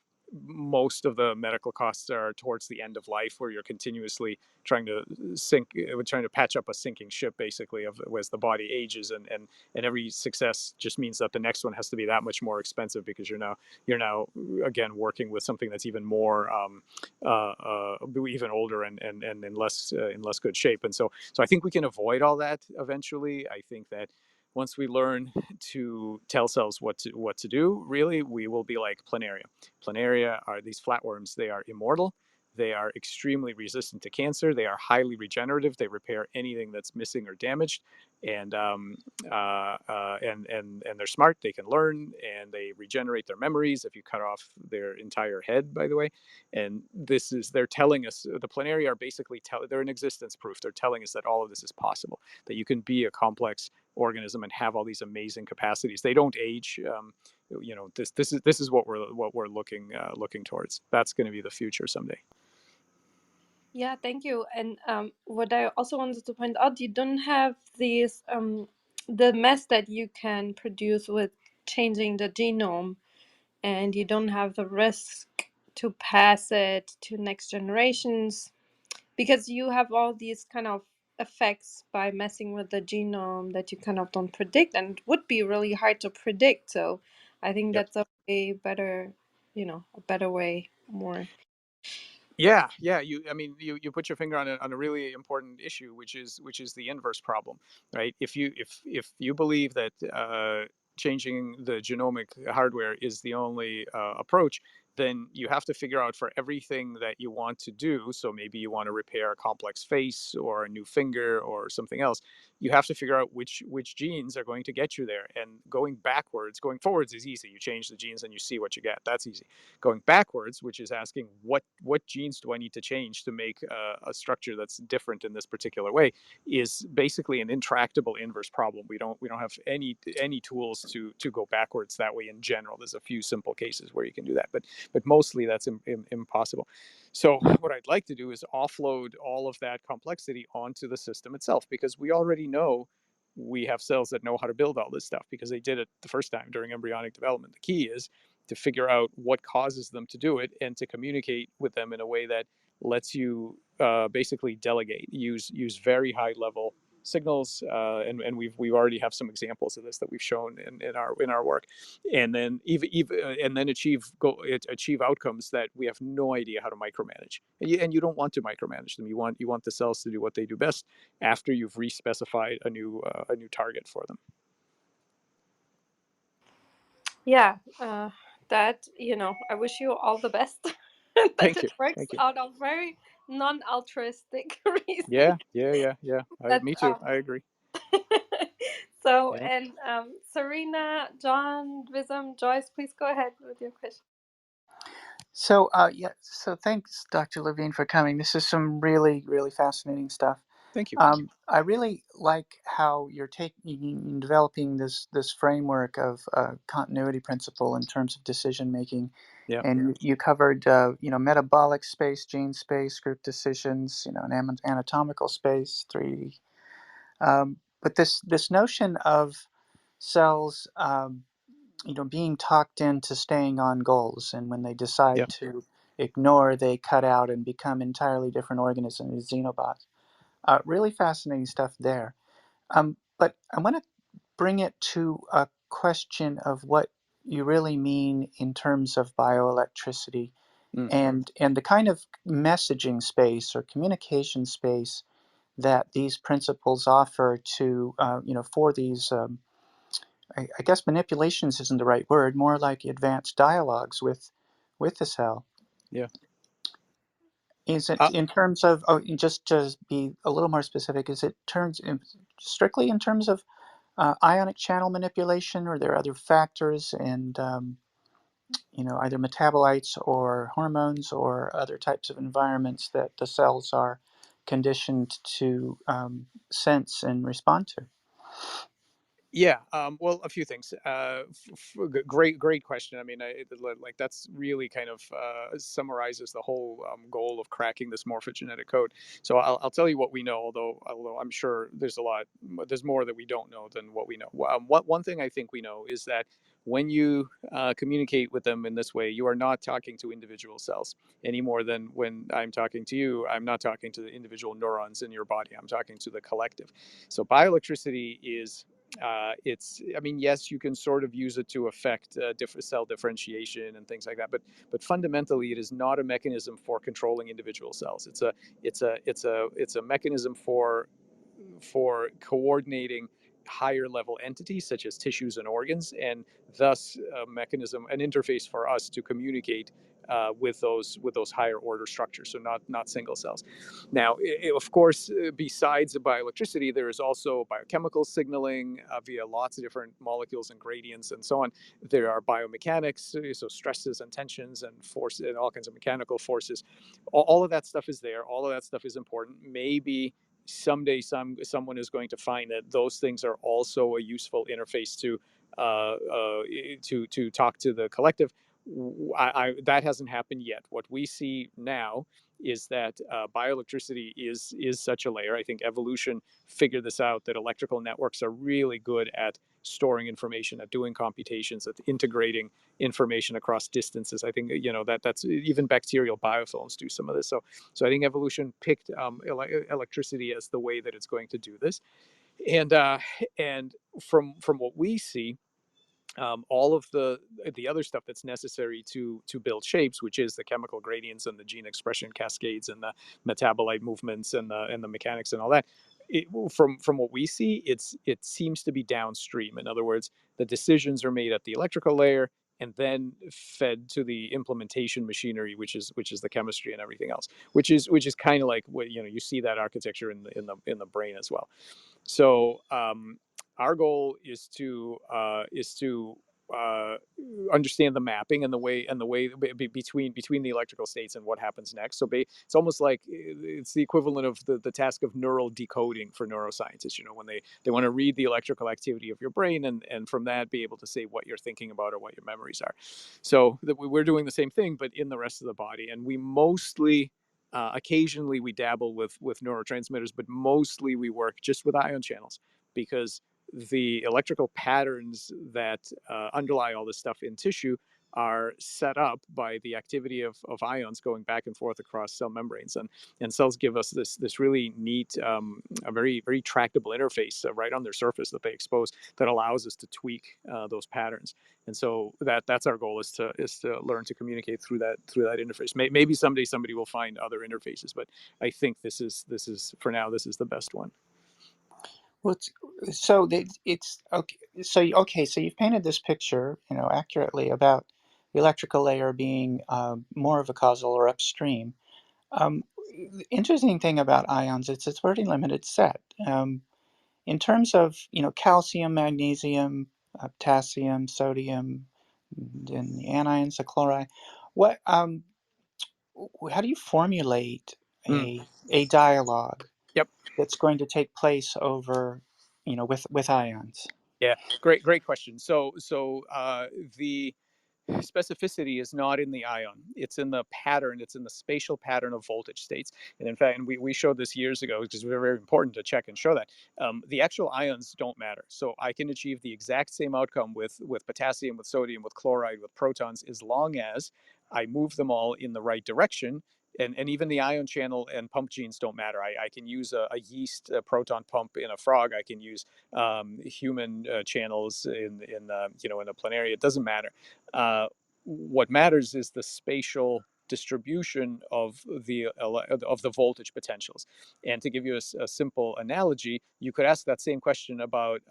most of the medical costs are towards the end of life, where you're continuously trying to trying to patch up a sinking ship, basically, of as the body ages, and every success just means that the next one has to be that much more expensive, because you're now again working with something that's even more even older and in less good shape. And so I think we can avoid all that eventually. I think that once we learn to tell cells what to do, really, we will be like planaria. Planaria are these flatworms. They are immortal. They are extremely resistant to cancer. They are highly regenerative. They repair anything that's missing or damaged, and they're smart. They can learn, and they regenerate their memories if you cut off their entire head, by the way. And they're telling us, the planaria are basically they're an existence proof. They're telling us that all of this is possible, that you can be a complex organism and have all these amazing capacities. They don't age. This is what we're looking towards. That's going to be the future someday. Yeah, thank you. And what I also wanted to point out, you don't have these the mess that you can produce with changing the genome, and you don't have the risk to pass it to next generations, because you have all these kind of effects by messing with the genome that you kind of don't predict, and it would be really hard to predict. So I think Yep. that's a way better, a better way, more. Yeah. You put your finger on a really important issue, which is the inverse problem, right? If you believe that changing the genomic hardware is the only approach, then you have to figure out for everything that you want to do. So maybe you want to repair a complex face or a new finger or something else. You have to figure out which genes are going to get you there. And going forwards is easy. You change the genes and you see what you get. That's easy. Going backwards, which is asking what genes do I need to change to make a structure that's different in this particular way, is basically an intractable inverse problem. We don't have any tools to go backwards that way in general. There's a few simple cases where you can do that, but mostly that's impossible. So what I'd like to do is offload all of that complexity onto the system itself, because we already know we have cells that know how to build all this stuff, because they did it the first time during embryonic development. The key is to figure out what causes them to do it, and to communicate with them in a way that lets you basically delegate, use very high level signals, and we already have some examples of this that we've shown in our work, and then and then achieve outcomes that we have no idea how to micromanage. And you don't want to micromanage them. You want the cells to do what they do best after you've re-specified a new target for them. Yeah, that, I wish you all the best. That Thank it you. works Thank you. out of very non-altruistic Yeah. reasons. But Me too. I agree. so, Yeah. and Serena, John, Wisdom, Joyce, please go ahead with your question. So so thanks, Dr. Levine, for coming. This is some really, really fascinating stuff. Thank you. I really like how you're developing this framework of continuity principle in terms of decision making, Yeah. and you covered metabolic space, gene space, group decisions, an anatomical space, 3D. But this notion of cells, being talked into staying on goals, and when they Yeah. decide to ignore, they cut out and become entirely different organisms, xenobots. Really fascinating stuff there. But I want to bring it to a question of what you really mean in terms of bioelectricity, Mm. and the kind of messaging space or communication space that these principles offer to for these I guess manipulations isn't the right word, more like advanced dialogues with the cell. Yeah. Is it Uh, in terms of, just to be a little more specific, is it strictly in terms of ionic channel manipulation, or are there other factors, and either metabolites or hormones or other types of environments that the cells are conditioned to sense and respond to? Yeah, well, a few things. Great question. I mean, like that's really kind of summarizes the whole goal of cracking this morphogenetic code. So I'll tell you what we know, although I'm sure there's more that we don't know than what we know. One thing I think we know is that when you communicate with them in this way, you are not talking to individual cells any more than when I'm talking to you. I'm not talking to the individual neurons in your body. I'm talking to the collective. So bioelectricity is I mean, yes, you can sort of use it to affect different cell differentiation and things like that, but fundamentally, it is not a mechanism for controlling individual cells. It's a mechanism for coordinating higher level entities such as tissues and organs, and thus a mechanism, an interface for us to communicate with those higher order structures. So not single cells. Now, of course, besides the bioelectricity, there is also biochemical signaling via lots of different molecules and gradients and so on. There are biomechanics, so stresses and tensions and force and all kinds of mechanical forces. All of that stuff is there. All of that stuff is important. Maybe someday someone is going to find that those things are also a useful interface to talk to the collective. That hasn't happened yet. What we see now is that bioelectricity is such a layer. I think evolution figured this out, that electrical networks are really good at storing information, at doing computations, at integrating information across distances. I think that's even bacterial biofilms do some of this. So I think evolution picked electricity as the way that it's going to do this, and from what we see, all of the other stuff that's necessary to build shapes, which is the chemical gradients and the gene expression cascades and the metabolite movements and the mechanics and all that. From what we see, it seems to be downstream. In other words, the decisions are made at the electrical layer and then fed to the implementation machinery, which is the chemistry and everything else. Which is kind of like what you see that architecture in the brain as well. So our goal is to uh, understand the mapping and the way between the electrical states and what happens next. So it's almost like it's the equivalent of the task of neural decoding for neuroscientists. When they want to read the electrical activity of your brain and from that be able to say what you're thinking about or what your memories are. So we're doing the same thing, but in the rest of the body, and we mostly occasionally we dabble with neurotransmitters, but mostly we work just with ion channels because the electrical patterns that underlie all this stuff in tissue are set up by the activity of ions going back and forth across cell membranes, and cells give us this really neat, a very tractable interface right on their surface that they expose that allows us to tweak those patterns. And so that's our goal, is to learn to communicate through that interface. Maybe someday somebody will find other interfaces, but I think this is for now, this is the best one. Well, it's okay. So you've painted this picture, accurately about the electrical layer being more of a causal or upstream. The interesting thing about ions, it's a very limited set. In terms of calcium, magnesium, potassium, sodium, and the anions, the chloride. What how do you formulate Mm. a dialogue Yep. that's going to take place over with ions? Yeah. Great question. So the specificity is not in the ion. It's in the pattern. It's in the spatial pattern of voltage states. And in fact, and we showed this years ago, which is very important to check and show that the actual ions don't matter. So I can achieve the exact same outcome with potassium, with sodium, with chloride, with protons, as long as I move them all in the right direction. And even the ion channel and pump genes don't matter. I can use a yeast proton pump in a frog. I can use human channels in a planaria. It doesn't matter. What matters is the spatial distribution of the voltage potentials. And to give you a simple analogy, you could ask that same question about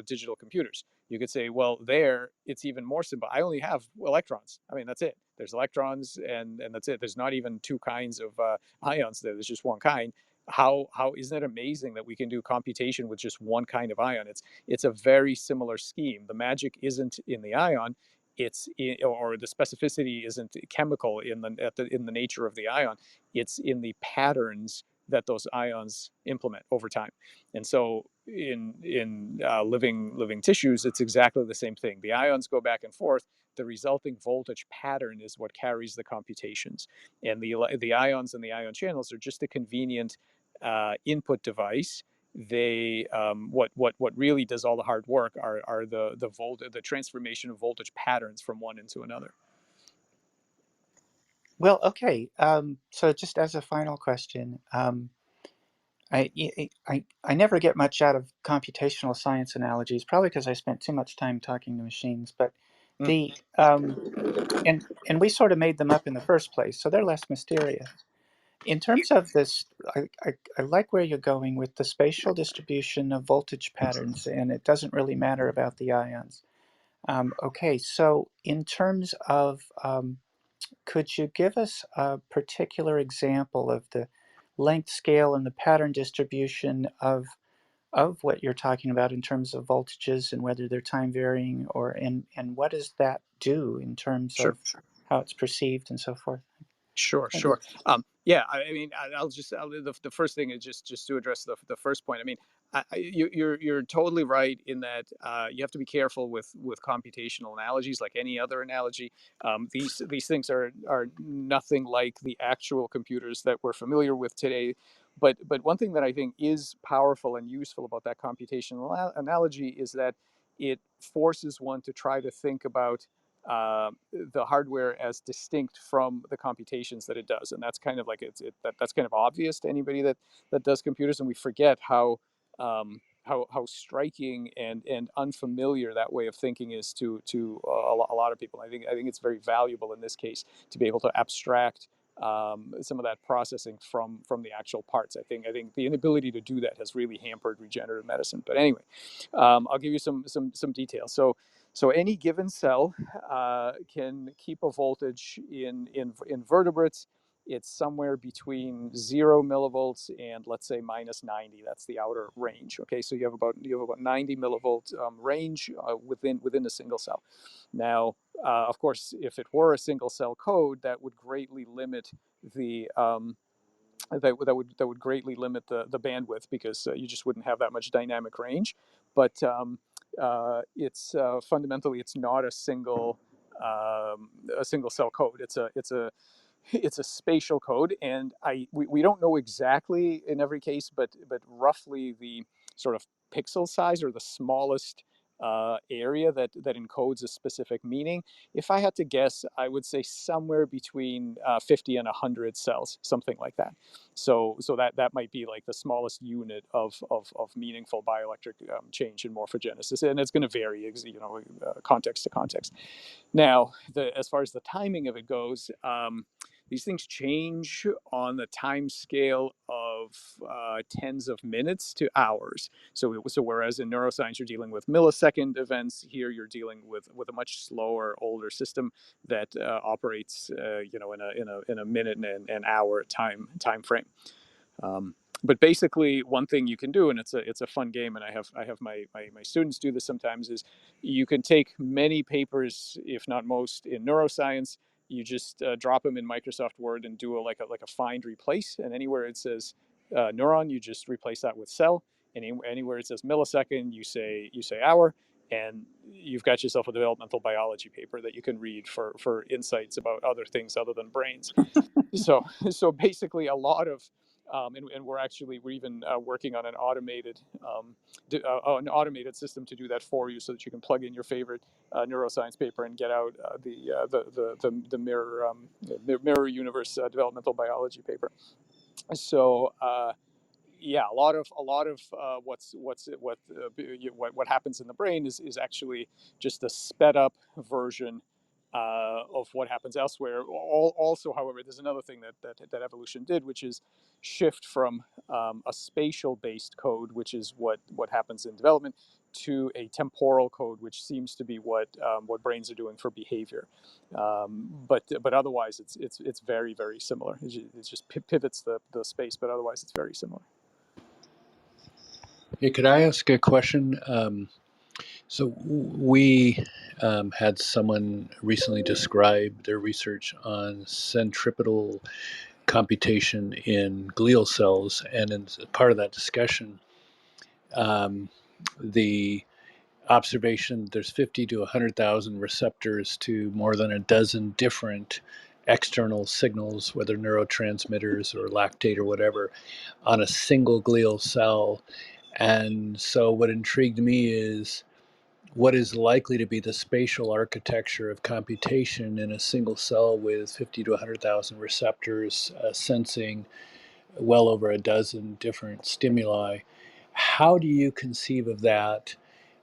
digital computers. You could say, well, there it's even more simple. I only have electrons. I mean, that's it. There's electrons, and that's it. There's not even two kinds of ions there. There's just one kind. How isn't it amazing that we can do computation with just one kind of ion? It's a very similar scheme. The magic isn't in the ion, or the specificity isn't chemical in the nature of the ion. It's in the patterns that those ions implement over time. And so in living tissues, it's exactly the same thing. The ions go back and forth. The resulting voltage pattern is what carries the computations, and the ions and the ion channels are just a convenient input device. They what really does all the hard work are the transformation of voltage patterns from one into another. Well, okay. So just as a final question, I never get much out of computational science analogies, probably because I spent too much time talking to machines. But Mm. the and we sort of made them up in the first place, so they're less mysterious. In terms of this, I like where you're going with the spatial distribution of voltage patterns, and it doesn't really matter about the ions. Okay, so in terms of could you give us a particular example of the length scale and the pattern distribution of what you're talking about in terms of voltages and whether they're time varying, or and what does that do in terms Sure. of how it's perceived and so forth? Sure, Thank you. sure. Yeah, I mean, the first thing is just to address the first point. I mean, you're totally right in that you have to be careful with computational analogies, like any other analogy. These things are nothing like the actual computers that we're familiar with today. But one thing that I think is powerful and useful about that computational analogy is that it forces one to try to think about the hardware as distinct from the computations that it does, and that's kind of like that's kind of obvious to anybody that does computers, and we forget how striking and unfamiliar that way of thinking is to a lot of people. I think it's very valuable in this case to be able to abstract some of that processing from the actual parts. I think the inability to do that has really hampered regenerative medicine. But anyway, I'll give you some details. So any given cell can keep a voltage in vertebrates. It's somewhere between 0 millivolts and, let's say, minus 90. That's the outer range. Okay, so you have about 90 millivolt range within a single cell. Now, of course, if it were a single cell code, that would greatly limit the that would greatly limit the bandwidth, because you just wouldn't have that much dynamic range. But it's fundamentally, it's not a single cell code. It's a spatial code, and we don't know exactly in every case, but roughly the sort of pixel size, or the smallest area that encodes a specific meaning. If I had to guess, I would say somewhere between 50 and 100 cells, something like that. So that might be like the smallest unit of meaningful bioelectric change in morphogenesis, and it's going to vary, context to context. Now, as far as the timing of it goes, these things change on the time scale of tens of minutes to hours. So whereas in neuroscience you're dealing with millisecond events, here you're dealing with a much slower, older system that operates, in a minute and an hour time frame. But basically, one thing you can do, and it's a fun game, and I have my students do this sometimes, is you can take many papers, if not most, in neuroscience. You just drop them in Microsoft Word and do a find replace, and anywhere it says neuron, you just replace that with cell. And anywhere it says millisecond, you say hour, and you've got yourself a developmental biology paper that you can read for insights about other things other than brains. So basically, a lot of and we're even working on an automated system to do that for you, so that you can plug in your favorite neuroscience paper and get out the mirror universe developmental biology paper. So yeah, a lot of what happens in the brain is actually just a sped up version of what happens elsewhere. Also, however, there's another thing that evolution did, which is shift from a spatial based code, which is what happens in development, to a temporal code, which seems to be what brains are doing for behavior. But otherwise, it's very, very similar. It just pivots the space, but otherwise it's very similar. Hey, could I ask a question? So we had someone recently describe their research on centripetal computation in glial cells. And in part of that discussion, the observation there's 50 to 100,000 receptors to more than a dozen different external signals, whether neurotransmitters or lactate or whatever, on a single glial cell. And so what intrigued me is what is likely to be the spatial architecture of computation in a single cell with 50 to 100,000 receptors sensing well over a dozen different stimuli. How do you conceive of that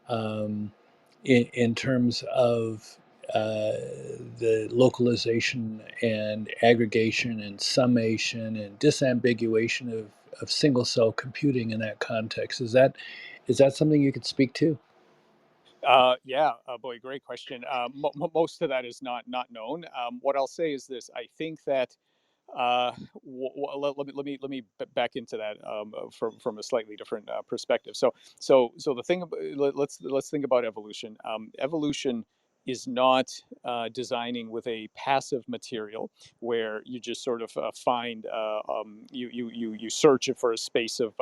um, in terms of the localization and aggregation and summation and disambiguation of single cell computing in that context? Is that something you could speak to? Yeah, boy, great question. Most of that is not known. What I'll say is this: I think that let me back into that from a slightly different perspective. So the thing let's think about evolution. Evolution is not designing with a passive material where you just sort of find you search it for a space of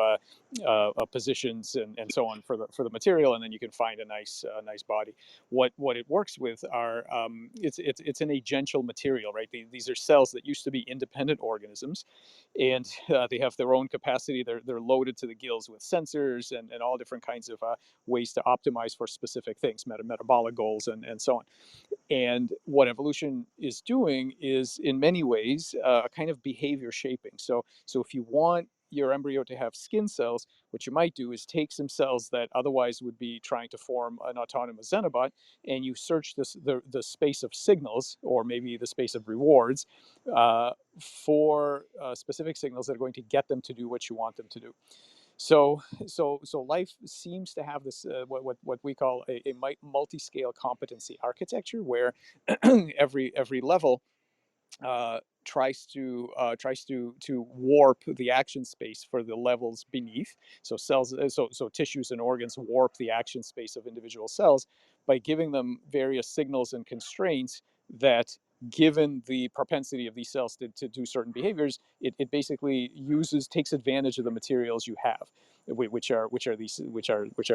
positions and so on for the material, and then you can find a nice body. What it works with are it's an agential material, right? These are cells that used to be independent organisms, and they have their own capacity. They're loaded to the gills with sensors and all different kinds of ways to optimize for specific things, metabolic goals and so on. And what evolution is doing is, in many ways, a kind of behavior shaping. So if you want your embryo to have skin cells, what you might do is take some cells that otherwise would be trying to form an autonomous xenobot, and you search the space of signals, or maybe the space of rewards, for specific signals that are going to get them to do what you want them to do. So life seems to have this what we call a multi-scale competency architecture, where every level tries to warp the action space for the levels beneath. So tissues and organs warp the action space of individual cells by giving them various signals and constraints that, given the propensity of these cells to do certain behaviors, it basically takes advantage of the materials you have, which are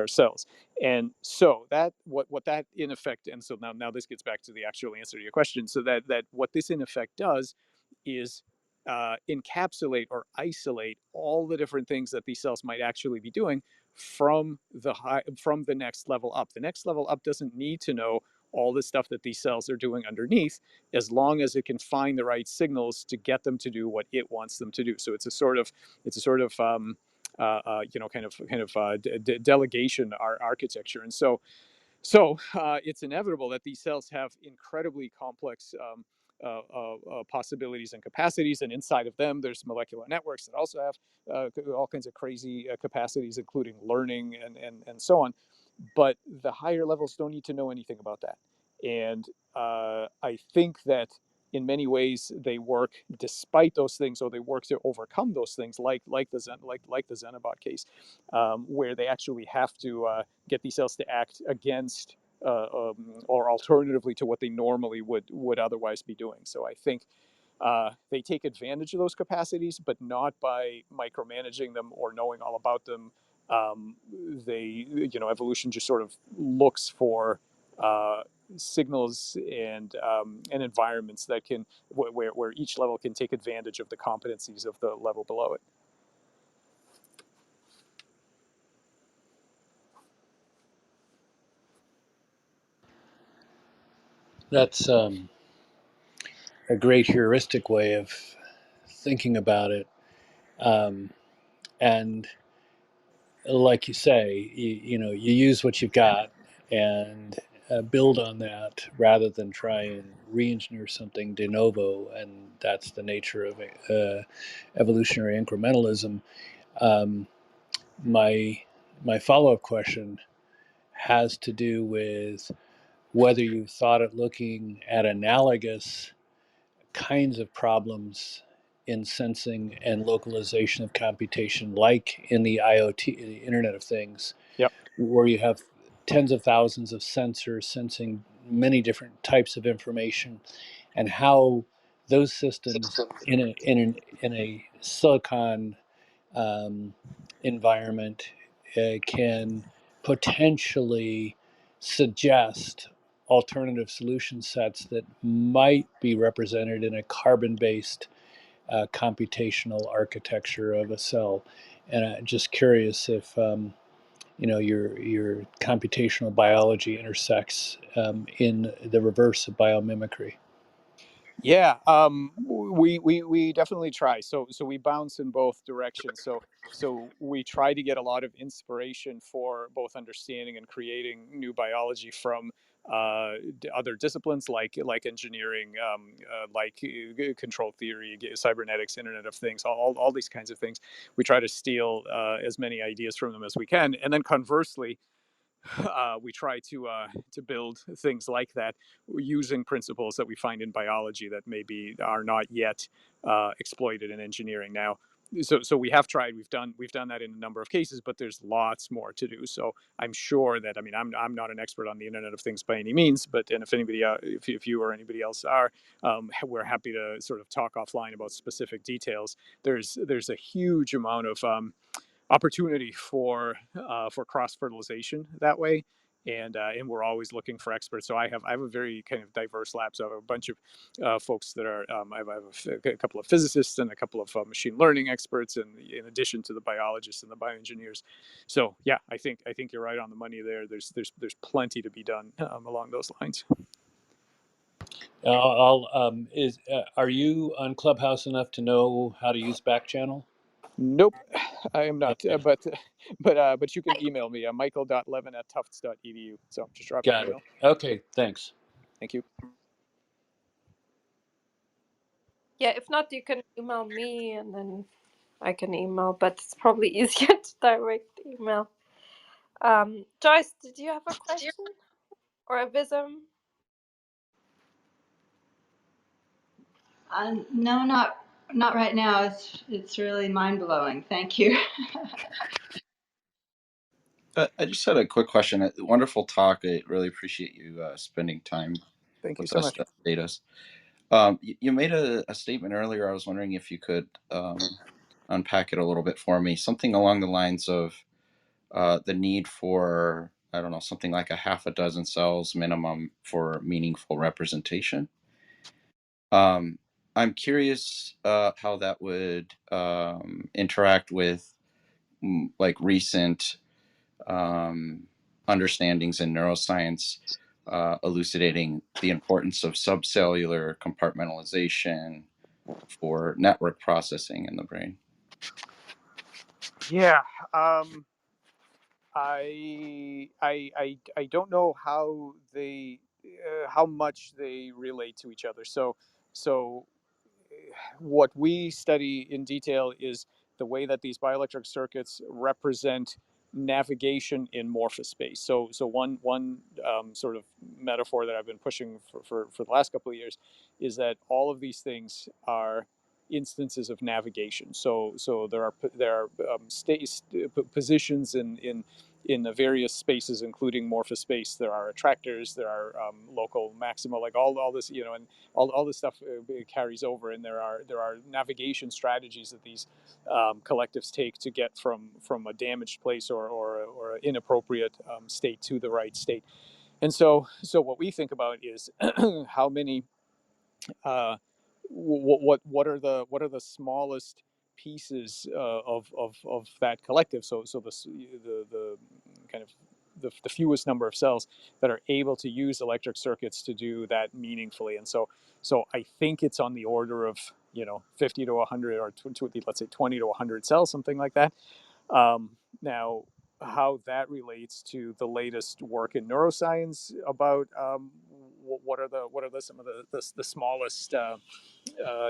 cells. And so that what that in effect, and so now this gets back to the actual answer to your question. So that what this in effect does is encapsulate or isolate all the different things that these cells might actually be doing from the next level up. The next level up doesn't need to know all the stuff that these cells are doing underneath, as long as it can find the right signals to get them to do what it wants them to do. So it's a sort of delegation architecture. And so it's inevitable that these cells have incredibly complex possibilities and capacities, and inside of them, there's molecular networks that also have all kinds of crazy capacities, including learning and so on. But the higher levels don't need to know anything about that. And I think that in many ways they work despite those things, or they work to overcome those things, like the Xenobot case, where they actually have to get these cells to act against or alternatively to what they normally would otherwise be doing. So I think they take advantage of those capacities, but not by micromanaging them or knowing all about them. Evolution just sort of looks for signals and environments that can where each level can take advantage of the competencies of the level below it. That's a great heuristic way of thinking about it. And like you say, you use what you've got and build on that rather than try and re-engineer something de novo. And that's the nature of evolutionary incrementalism. Um, my my follow-up question has to do with whether you've thought at looking at analogous kinds of problems in sensing and localization of computation, like in the IoT, the Internet of Things, Yep. where you have tens of thousands of sensors sensing many different types of information, and how those systems in a silicon environment can potentially suggest alternative solution sets that might be represented in a carbon-based computational architecture of a cell. And I'm just curious if your computational biology intersects in the reverse of biomimicry. Yeah, we definitely try. So we bounce in both directions. So we try to get a lot of inspiration for both understanding and creating new biology from other disciplines like engineering, control theory, cybernetics, Internet of Things, all these kinds of things. We try to steal as many ideas from them as we can, and then conversely, we try to build things like that using principles that we find in biology that maybe are not yet exploited in engineering. Now, so we have tried. We've done that in a number of cases, but there's lots more to do. So I'm sure that I'm not an expert on the Internet of Things by any means, but and if anybody if you or anybody else are, we're happy to sort of talk offline about specific details. There's a huge amount of opportunity for cross fertilization that way, and we're always looking for experts. So I have a very kind of diverse lab. So I have a bunch of folks that are I have a couple of physicists and a couple of machine learning experts, and in addition to the biologists and the bioengineers. So yeah, I think you're right on the money there. There's plenty to be done along those lines. Are you on Clubhouse enough to know how to use Backchannel? Nope, I am not. Okay. But you can email me, michael.levin@tufts.edu. So just drop me an Got it. email. Okay, thanks. Thank you. Yeah, if not, you can email me and then I can email, but it's probably easier to direct email. Joyce, did you have a question or a vism? No, not right now. It's really mind blowing. Thank you. I just had a quick question. Wonderful talk. I really appreciate you spending time Thank you with so us much. to update us. You made a statement earlier. I was wondering if you could unpack it a little bit for me. Something along the lines of the need for, I don't know, something like a half a dozen cells minimum for meaningful representation. I'm curious how that would interact with like recent understandings in neuroscience, elucidating the importance of subcellular compartmentalization for network processing in the brain. Yeah. I don't know how they how much they relate to each other. So what we study in detail is the way that these bioelectric circuits represent navigation in morphospace. So one sort of metaphor that I've been pushing for the last couple of years is that all of these things are instances of navigation. So there are positions in the various spaces, including morphospace. There are attractors, there are local maxima, like all this, and all this stuff carries over, and there are navigation strategies that these collectives take to get from a damaged place or an inappropriate state to the right state. And so what we think about is how many what are the smallest pieces of that collective. So the kind of the fewest number of cells that are able to use electric circuits to do that meaningfully. And so I think it's on the order of 50 to 100, or let's say 20 to 100 cells, something like that. Now, how that relates to the latest work in neuroscience about what are some of the smallest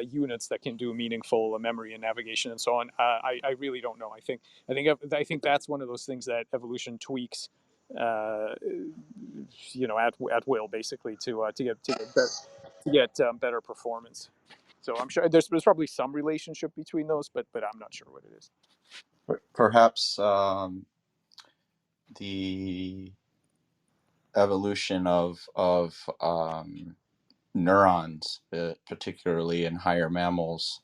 units that can do meaningful memory and navigation and so on. I really don't know. I think that's one of those things that evolution tweaks, at will, basically to get better performance. So I'm sure there's probably some relationship between those, but I'm not sure what it is. Perhaps the evolution of neurons, particularly in higher mammals,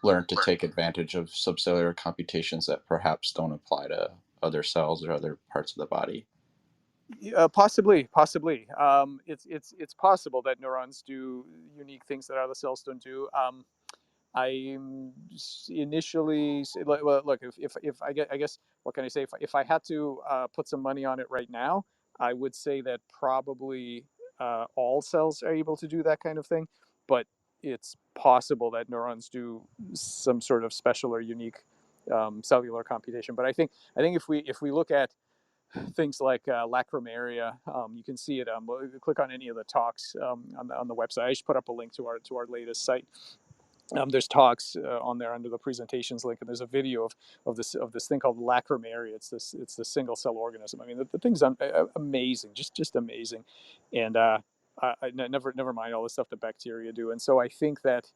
learn to take advantage of subcellular computations that perhaps don't apply to other cells or other parts of the body. Possibly. It's possible that neurons do unique things that other cells don't do. I initially well, look, if I guess what can I say, if I had to put some money on it right now, I would say that probably all cells are able to do that kind of thing, but it's possible that neurons do some sort of special or unique cellular computation. But I think if we look at things like lacrimaria, you can see it. Click on any of the talks on the website. I just put up a link to our latest site. There's talks on there under the presentations link, and there's a video of this thing called lacrimaria. It's the single cell organism. I mean, the thing's amazing, just amazing, and never mind all the stuff that bacteria do. And so I think that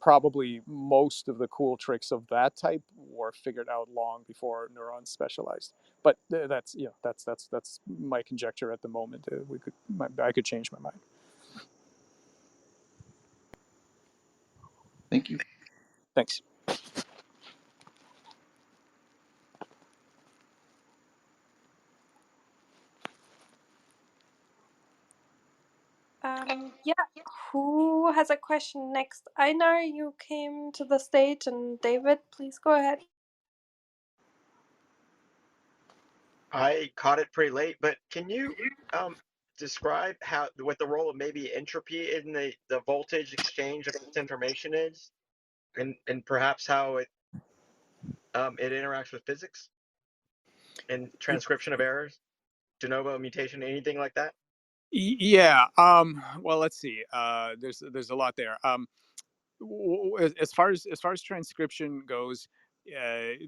probably most of the cool tricks of that type were figured out long before neurons specialized. But that's that's my conjecture at the moment. I could change my mind. Thank you. Thanks. Yeah, who has a question next? Einar, you came to the stage, and David, please go ahead. I caught it pretty late, but can you describe what the role of maybe entropy in the voltage exchange of this information is, and perhaps how it interacts with physics and transcription of errors, de novo mutation, anything like that? Yeah. Well, let's see. There's a lot there. As far as transcription goes,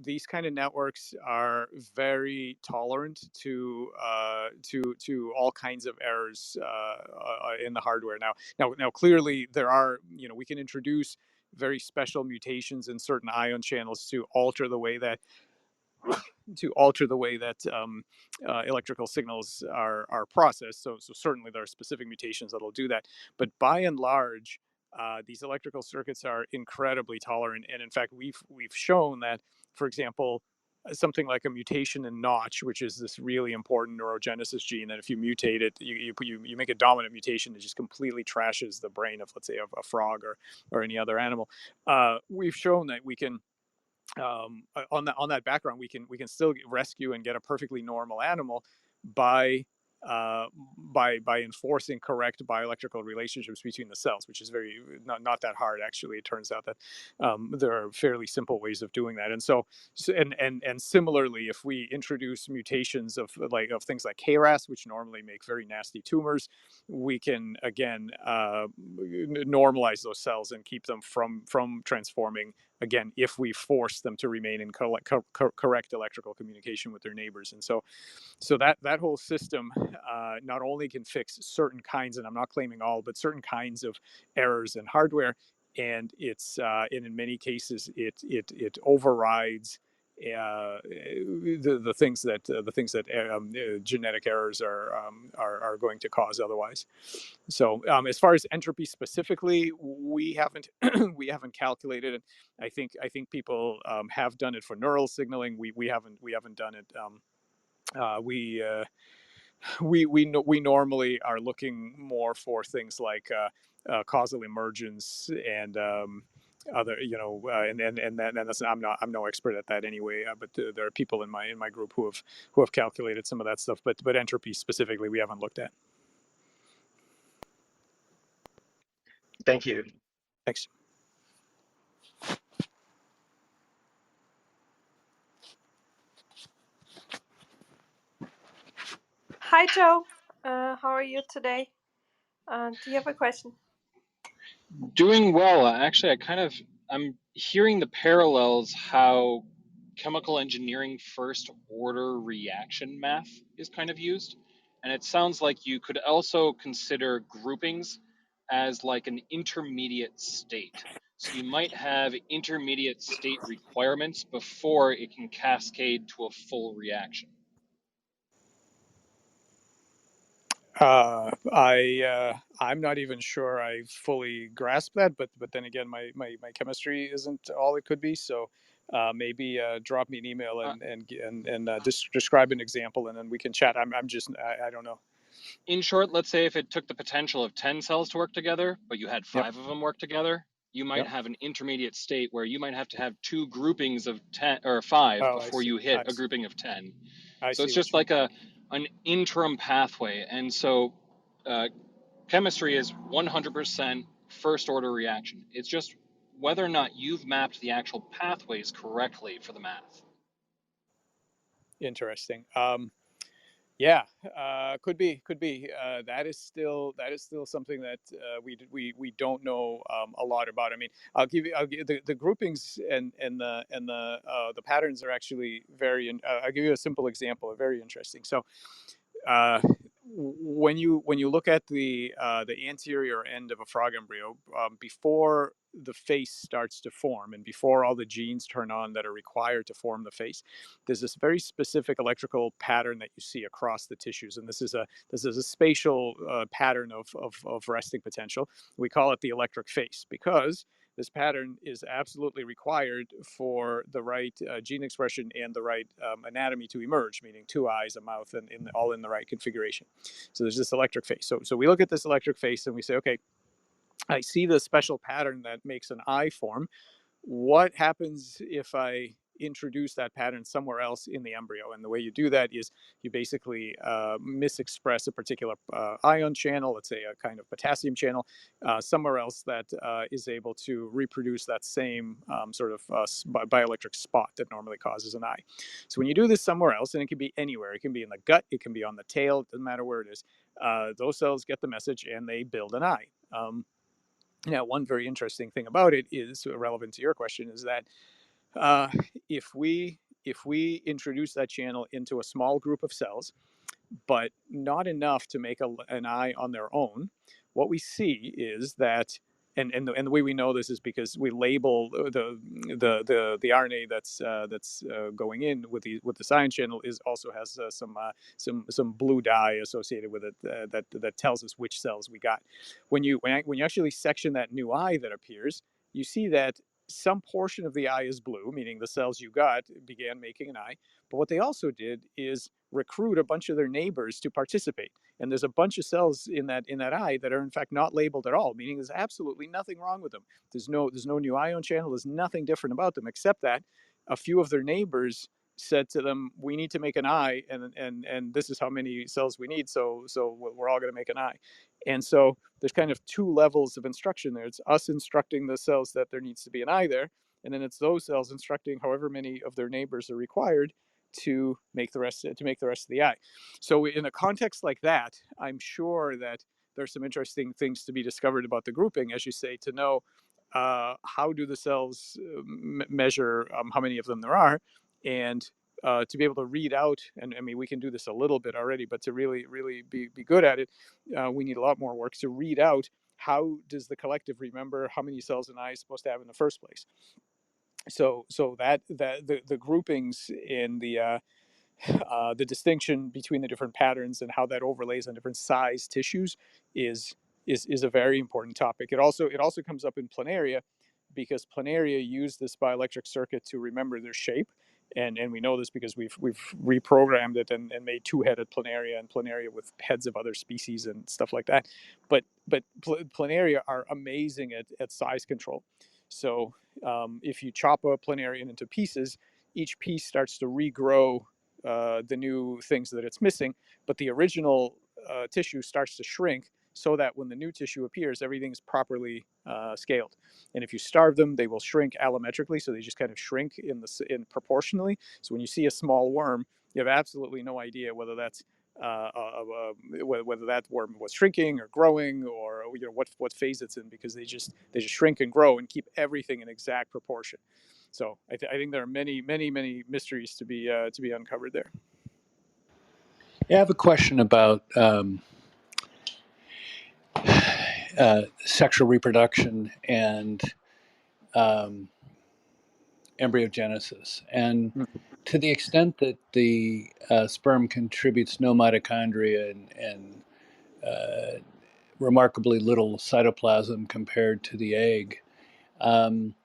these kind of networks are very tolerant to all kinds of errors in the hardware. Now, clearly there are. We can introduce very special mutations in certain ion channels to alter the way that electrical signals are processed. So certainly there are specific mutations that'll do that. But by and large, these electrical circuits are incredibly tolerant. And in fact, we've shown that, for example, something like a mutation in Notch, which is this really important neurogenesis gene, that if you mutate it, you make a dominant mutation that just completely trashes the brain of, let's say, a frog or any other animal. We've shown that we can on that background, we can still rescue and get a perfectly normal animal by by enforcing correct bioelectrical relationships between the cells, which is not that hard actually. It turns out that there are fairly simple ways of doing that. And so and similarly, if we introduce mutations of things like KRAS, which normally make very nasty tumors, we can again normalize those cells and keep them from transforming again if we force them to remain in correct electrical communication with their neighbors. And so that whole system not only can fix certain kinds, and I'm not claiming all, but certain kinds of errors in hardware, and and in many cases it overrides the things that genetic errors are going to cause otherwise. So as far as entropy specifically, we haven't we haven't calculated it. I think people have done it for neural signaling. We haven't done it. We normally are looking more for things like causal emergence and other, and that's, I'm no expert at that anyway. But there are people in my group who have calculated some of that stuff. But entropy specifically, we haven't looked at. Thank you. Thanks. Hi, Joe. How are you today? Do you have a question? Doing well. Actually, I'm hearing the parallels how chemical engineering first order reaction math is kind of used. And it sounds like you could also consider groupings as like an intermediate state. So you might have intermediate state requirements before it can cascade to a full reaction. I'm not even sure I fully grasp that, but then again, my chemistry isn't all it could be. So maybe drop me an email Uh, and describe an example, and then we can chat. I'm just I don't know. in short, let's say if it took the potential of 10 cells to work together, but you had Yep. 5 of them work together, you might Yep. have an intermediate state where you might have to have 2 groupings of 10 or 5 Oh, I before see. you hit a grouping of 10. I So see it's what just you mean. like an interim pathway. And so uh, chemistry is 100% first order reaction. It's just whether or not you've mapped the actual pathways correctly for the math. Interesting. Yeah, could be. That is still something that we don't know a lot about. I mean, I'll give the groupings and the patterns are actually I'll give you a simple example, very interesting. So uh, when you look at the anterior end of a frog embryo, before the face starts to form and before all the genes turn on that are required to form the face, there's this very specific electrical pattern that you see across the tissues, and this is a spatial pattern of resting potential. We call it the electric face because this pattern is absolutely required for the right gene expression and the right anatomy to emerge, meaning 2 eyes, a mouth, and all in the right configuration. So there's this electric face. So we look at this electric face and we say, okay, I see the special pattern that makes an eye form. What happens if I introduce that pattern somewhere else in the embryo? And the way you do that is you basically misexpress a particular ion channel, let's say a kind of potassium channel, somewhere else that is able to reproduce that same sort of bioelectric spot that normally causes an eye. So when you do this somewhere else, and it can be anywhere, it can be in the gut, it can be on the tail, it doesn't matter where it is, those cells get the message and they build an eye. Now, one very interesting thing about it is relevant to your question is that uh, if we introduce that channel into a small group of cells, but not enough to make an eye on their own, what we see is that, and the way we know this is because we label the RNA that's going in with the science channel is also has some blue dye associated with it that tells us which cells we got. When you actually section that new eye that appears, you see that some portion of the eye is blue, meaning the cells you got began making an eye. But what they also did is recruit a bunch of their neighbors to participate. And there's a bunch of cells in that eye that are in fact not labeled at all, meaning there's absolutely nothing wrong with them. There's no new ion channel. There's nothing different about them except that a few of their neighbors said to them, "We need to make an eye, and this is how many cells we need. So we're all going to make an eye." And so there's kind of 2 levels of instruction there. It's us instructing the cells that there needs to be an eye there, and then it's those cells instructing however many of their neighbors are required to make the rest of the eye. So in a context like that, I'm sure that there's some interesting things to be discovered about the grouping, as you say, to know how do the cells measure how many of them there are, and to be able to read out, and I mean we can do this a little bit already, but to really be good at it, we need a lot more work to read out how does the collective remember how many cells an eye is supposed to have in the first place. So that the groupings in the distinction between the different patterns and how that overlays on different size tissues is is a very important topic. It also comes up in planaria because planaria use this bioelectric circuit to remember their shape. And we know this because we've reprogrammed it and made 2-headed planaria and planaria with heads of other species and stuff like that. But planaria are amazing at size control. So if you chop a planarian into pieces, each piece starts to regrow the new things that it's missing, but the original tissue starts to shrink so that when the new tissue appears, everything's properly scaled. And if you starve them, they will shrink allometrically, so they just kind of shrink in proportionally. So when you see a small worm, you have absolutely no idea whether that's whether that worm was shrinking or growing, or what phase it's in, because they just shrink and grow and keep everything in exact proportion. So I think there are many mysteries to be uncovered there. Yeah, I have a question about sexual reproduction and um, embryogenesis. And to the extent that the sperm contributes no mitochondria and remarkably little cytoplasm compared to the egg. Um,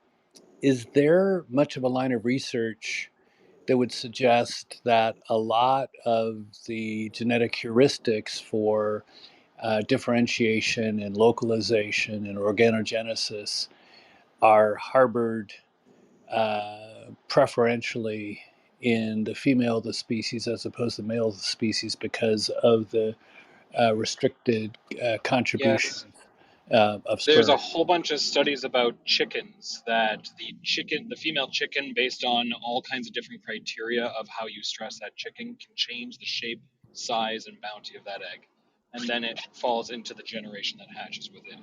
is there much of a line of research that would suggest that a lot of the genetic heuristics for differentiation and localization and organogenesis are harbored preferentially in the female of the species as opposed to the male of the species because of the restricted contribution Yes. of There's a sperm? whole bunch of studies about chickens that the female chicken, based on all kinds of different criteria of how you stress that chicken, can change the shape, size, and bounty of that egg. And then it falls into the generation that hatches within.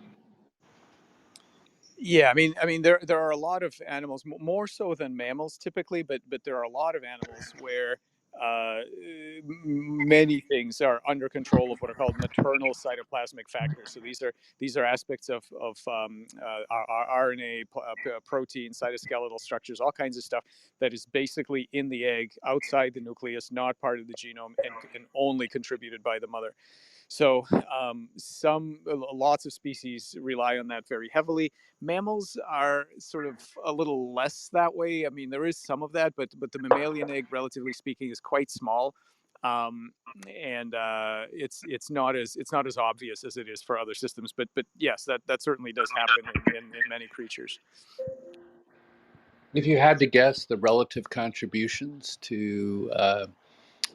Yeah, I mean, there are a lot of animals, more so than mammals typically, but there are a lot of animals where many things are under control of what are called maternal cytoplasmic factors. So these are aspects of RNA, protein, cytoskeletal structures, all kinds of stuff that is basically in the egg, outside the nucleus, not part of the genome, and only contributed by the mother. So lots of species rely on that very heavily. Mammals are sort of a little less that way. I mean, there is some of that, but the mammalian egg, relatively speaking, is quite small, um, and it's not as obvious as it is for other systems. But yes, that certainly does happen in many creatures. If you had to guess the relative contributions to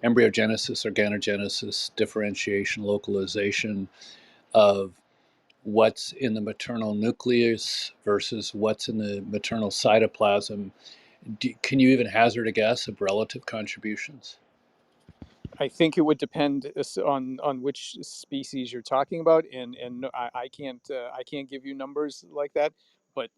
embryogenesis, organogenesis, differentiation, localization of what's in the maternal nucleus versus what's in the maternal cytoplasm, can you even hazard a guess of relative contributions? I think it would depend on which species you're talking about, and no, I can't give you numbers like that. But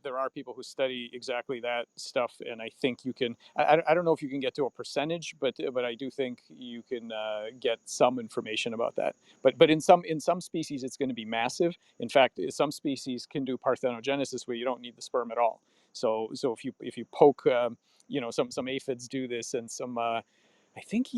there are people who study exactly that stuff, and I think you can. I don't know if you can get to a percentage, but I do think you can get some information about that. But in some species, it's going to be massive. In fact, some species can do parthenogenesis where you don't need the sperm at all. So if you poke, some aphids do this, and some. I think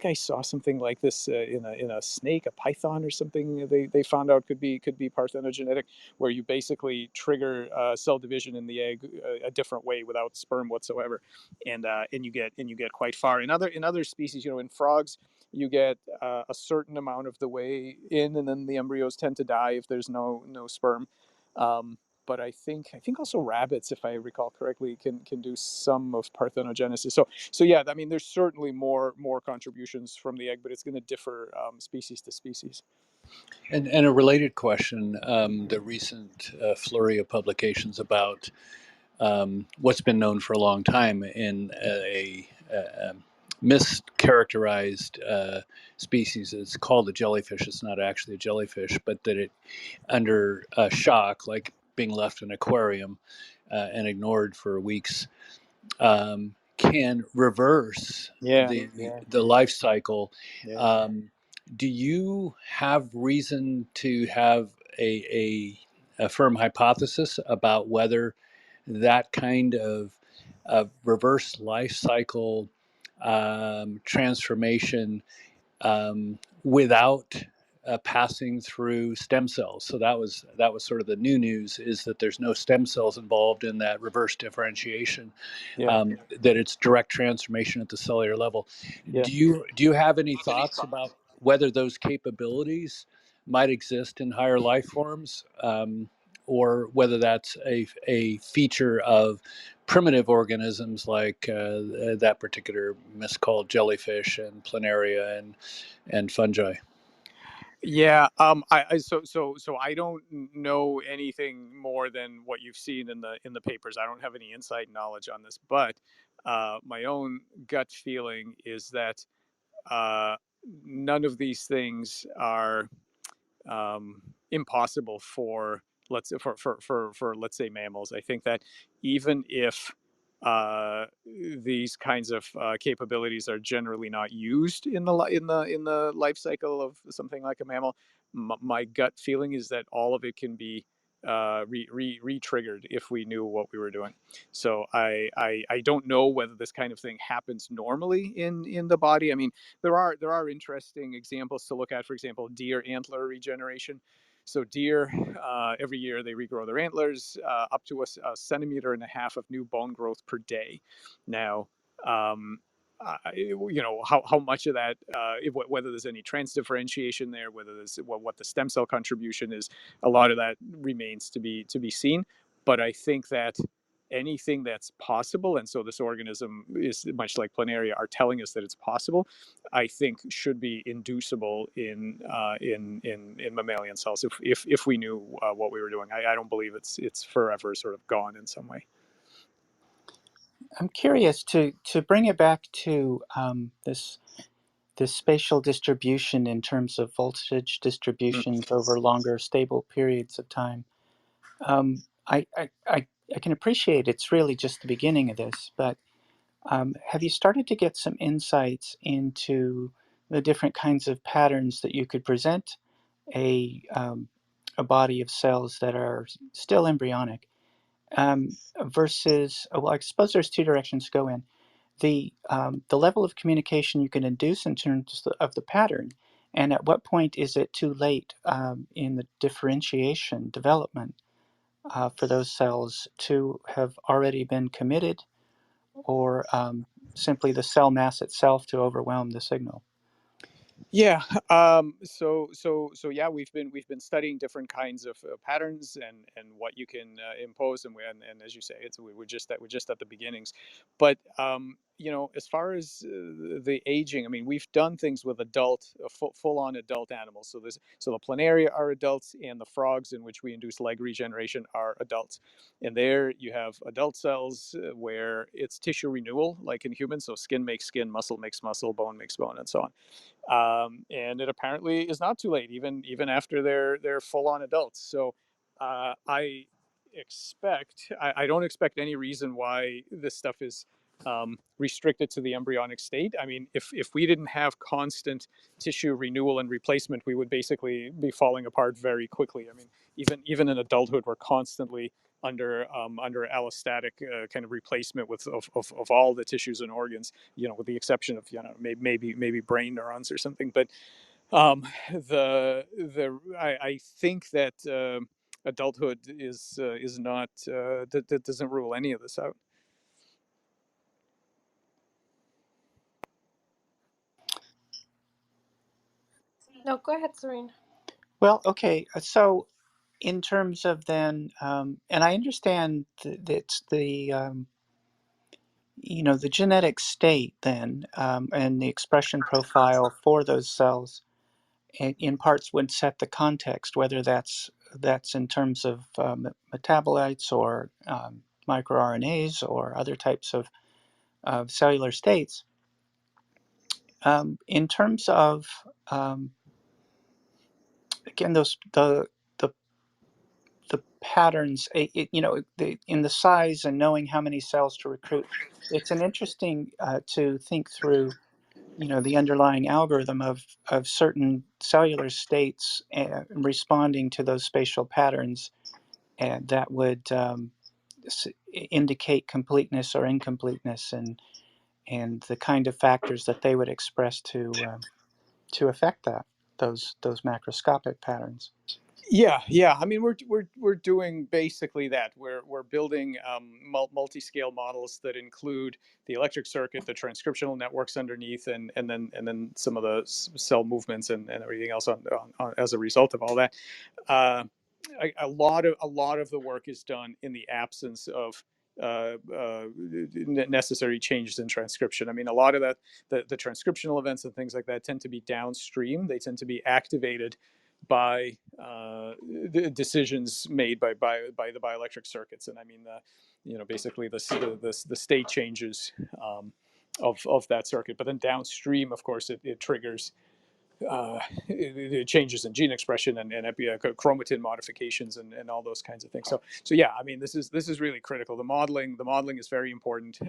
I saw something like this in a snake, a python or something. They found out could be parthenogenetic, where you basically trigger cell division in the egg a different way without sperm whatsoever, and you get quite far. In other species, in frogs, you get a certain amount of the way in, and then the embryos tend to die if there's no sperm. Um, but I think also rabbits, if I recall correctly, can do some of parthenogenesis. So yeah, I mean, there's certainly more contributions from the egg, but it's going to differ species to species. And a related question, the recent flurry of publications about what's been known for a long time in a mischaracterized species. It's called a jellyfish. It's not actually a jellyfish, but that it, under shock, like being left in an aquarium and ignored for weeks, can reverse Yeah, the life cycle. yeah. Um, do you have reason to have a firm hypothesis about whether that kind of reverse life cycle transformation without passing through stem cells? So that was sort of the new news, is that there's no stem cells involved in that reverse differentiation, Yeah, that it's direct transformation at the cellular level. yeah. Do you have any thoughts about whether those capabilities might exist in higher life forms, or whether that's a feature of primitive organisms like that particular miscalled jellyfish and planaria and fungi? Yeah, so I don't know anything more than what you've seen in the papers. I don't have any inside knowledge on this, but my own gut feeling is that uh, none of these things are impossible for let's say mammals. I think that even if these kinds of capabilities are generally not used in the life cycle of something like a mammal, my gut feeling is that all of it can be re-triggered if we knew what we were doing. So I don't know whether this kind of thing happens normally in the body. I mean, there are interesting examples to look at. For example, deer antler regeneration. So deer, every year they regrow their antlers up to a centimeter and a half of new bone growth per day. Now, how much of that, whether there's any transdifferentiation there, whether there's what the stem cell contribution is, a lot of that remains to be seen. But I think that anything that's possible, and so this organism is much like planaria are telling us that it's possible, I think should be inducible in mammalian cells if we knew what we were doing. I don't believe it's forever sort of gone in some way. I'm curious to bring it back to this spatial distribution in terms of voltage Mm. distributions over longer stable periods of time. I can appreciate it's really just the beginning of this, but have you started to get some insights into the different kinds of patterns that you could present a body of cells that are still embryonic versus, well, I suppose there's two directions to go in. The level of communication you can induce in terms of the pattern, and at what point is it too late in the differentiation development for those cells to have already been committed, or simply the cell mass itself to overwhelm the signal? Yeah. So yeah, we've been studying different kinds of patterns and what you can impose, and as you say, we're just at the beginnings. But as far as the aging, I mean, we've done things with full on adult animals. So the planaria are adults, and the frogs in which we induce leg regeneration are adults. And there you have adult cells where it's tissue renewal, like in humans. So skin makes skin, muscle makes muscle, bone makes bone, and so on. And it apparently is not too late, even after they're full on adults. So I don't expect any reason why this stuff is restricted to the embryonic state. I mean, if we didn't have constant tissue renewal and replacement, we would basically be falling apart very quickly. I mean, even in adulthood, we're constantly under allostatic kind of replacement of all the tissues and organs, with the exception of maybe brain neurons or something. But I think that adulthood is not that doesn't rule any of this out. No, go ahead, Serene. Well, okay. So, in terms of then, and I understand that the genetic state then and the expression profile for those cells in parts would set the context, whether that's in terms of metabolites or microRNAs or other types of cellular states. In terms of again the the patterns, in the size and knowing how many cells to recruit, it's an interesting to think through the underlying algorithm of certain cellular states responding to those spatial patterns, and that would indicate completeness or incompleteness, and the kind of factors that they would express to affect those macroscopic patterns. Yeah. I mean, we're doing basically that. We're building multi-scale models that include the electric circuit, the transcriptional networks underneath, and then some of the cell movements and everything else on as a result of all that. Uh, a lot of the work is done in the absence of necessary changes in transcription. I mean, a lot of that, the transcriptional events and things like that, tend to be downstream. They tend to be activated by the decisions made by the bioelectric circuits. And I mean, basically the state changes of that circuit. But then downstream, of course, it triggers changes in gene expression and chromatin modifications and all those kinds of things. So yeah, I mean, this is really critical. The modeling is very important.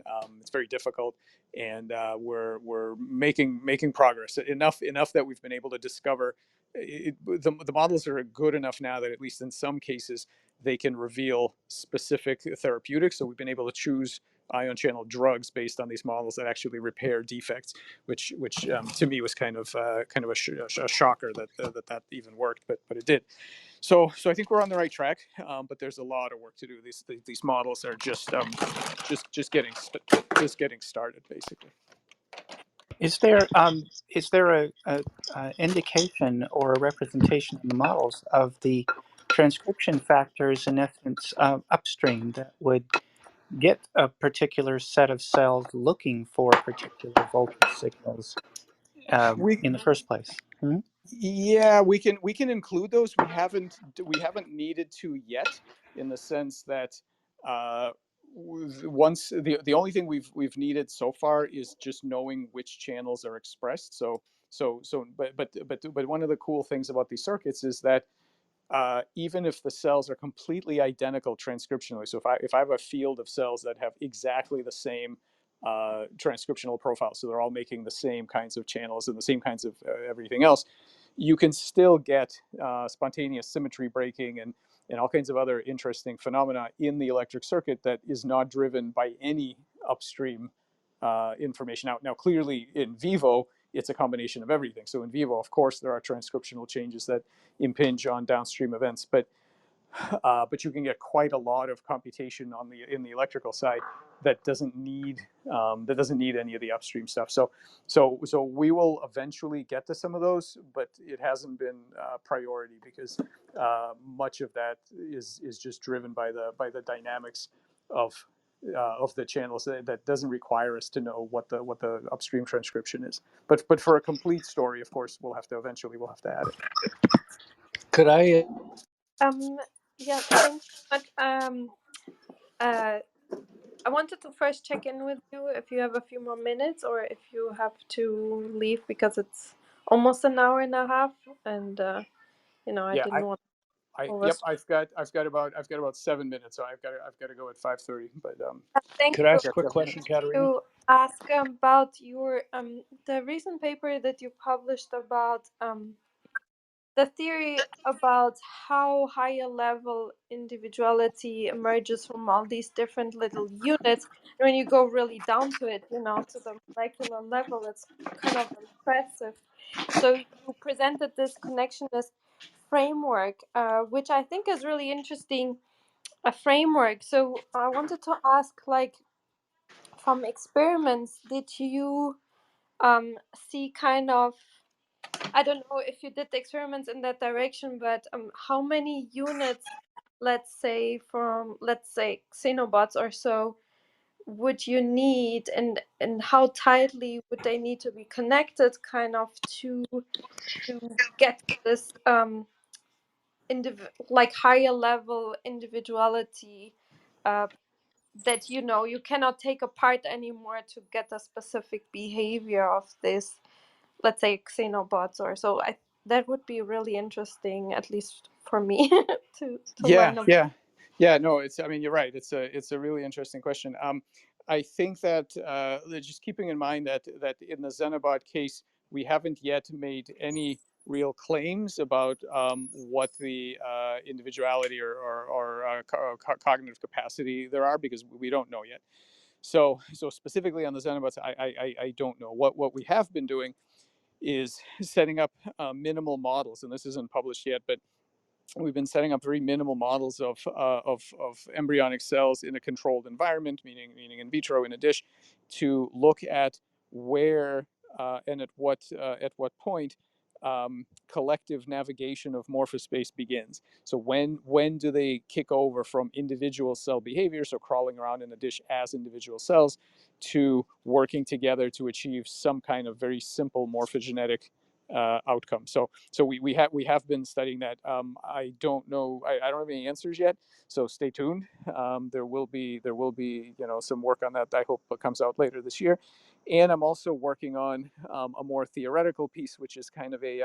It's very difficult, and we're making progress enough that we've been able to discover the models are good enough now that at least in some cases they can reveal specific therapeutics. So we've been able to choose ion channel drugs based on these models that actually repair defects, which to me was kind of a shocker that even worked, but it did. So I think we're on the right track, but there's a lot of work to do. These models are just getting started, basically. Is there a indication or a representation in the models of the transcription factors, in essence, upstream that would get a particular set of cells looking for particular voltage signals We in the first place? Hmm? Yeah, we can include those. We haven't needed to yet, in the sense that once the only thing we've needed so far is just knowing which channels are expressed. But one of the cool things about these circuits is that even if the cells are completely identical transcriptionally, so if I have a field of cells that have exactly the same transcriptional profile, so they're all making the same kinds of channels and the same kinds of everything else, you can still get spontaneous symmetry breaking and all kinds of other interesting phenomena in the electric circuit that is not driven by any upstream information. Now, clearly in vivo, it's a combination of everything. So in vivo, of course, there are transcriptional changes that impinge on downstream events, but you can get quite a lot of computation in the electrical side that doesn't need any of the upstream stuff. So we will eventually get to some of those, but it hasn't been priority because much of that is just driven by the dynamics of the channels that doesn't require us to know what the upstream transcription is. But for a complete story, of course, we'll have to add it. Could I? Yeah, thanks so much. Uh, I wanted to first check in with you if you have a few more minutes or if you have to leave because it's almost an hour and a half, and I Yeah, didn't want to over. yep, I've got about 7 minutes, so I've got to go at 5:30. But Thank Could I you. ask a quick question, Katerina? To ask about your the recent paper that you published about the theory about how higher level individuality emerges from all these different little units. And when you go really down to it, to the molecular level, it's kind of impressive. So you presented this connectionist framework, which I think is really interesting, a framework. So I wanted to ask, like, from experiments, did you see kind of, I don't know if you did the experiments in that direction, but how many units, let's say xenobots or so, would you need, and how tightly would they need to be connected, kind of to get this like higher level individuality that you cannot take apart anymore to get a specific behavior of this, let's say xenobots or so. That would be really interesting, at least for me, to learn about. Yeah. No, I mean, you're right. It's a really interesting question. I think that just keeping in mind that in the Xenobot case, we haven't yet made any real claims about what the individuality or cognitive capacity there are, because we don't know yet. So specifically on the Xenobots, I don't know. What we have been doing is setting up minimal models, and this isn't published yet, but we've been setting up very minimal models of embryonic cells in a controlled environment, meaning in vitro in a dish, to look at where and at what point collective navigation of morphospace begins. So when do they kick over from individual cell behavior, so crawling around in a dish as individual cells, to working together to achieve some kind of very simple morphogenetic outcome. So we have been studying that. I don't know. I don't have any answers yet. So stay tuned. There will be some work on that. I hope it comes out later this year. And I'm also working on a more theoretical piece, which is kind of a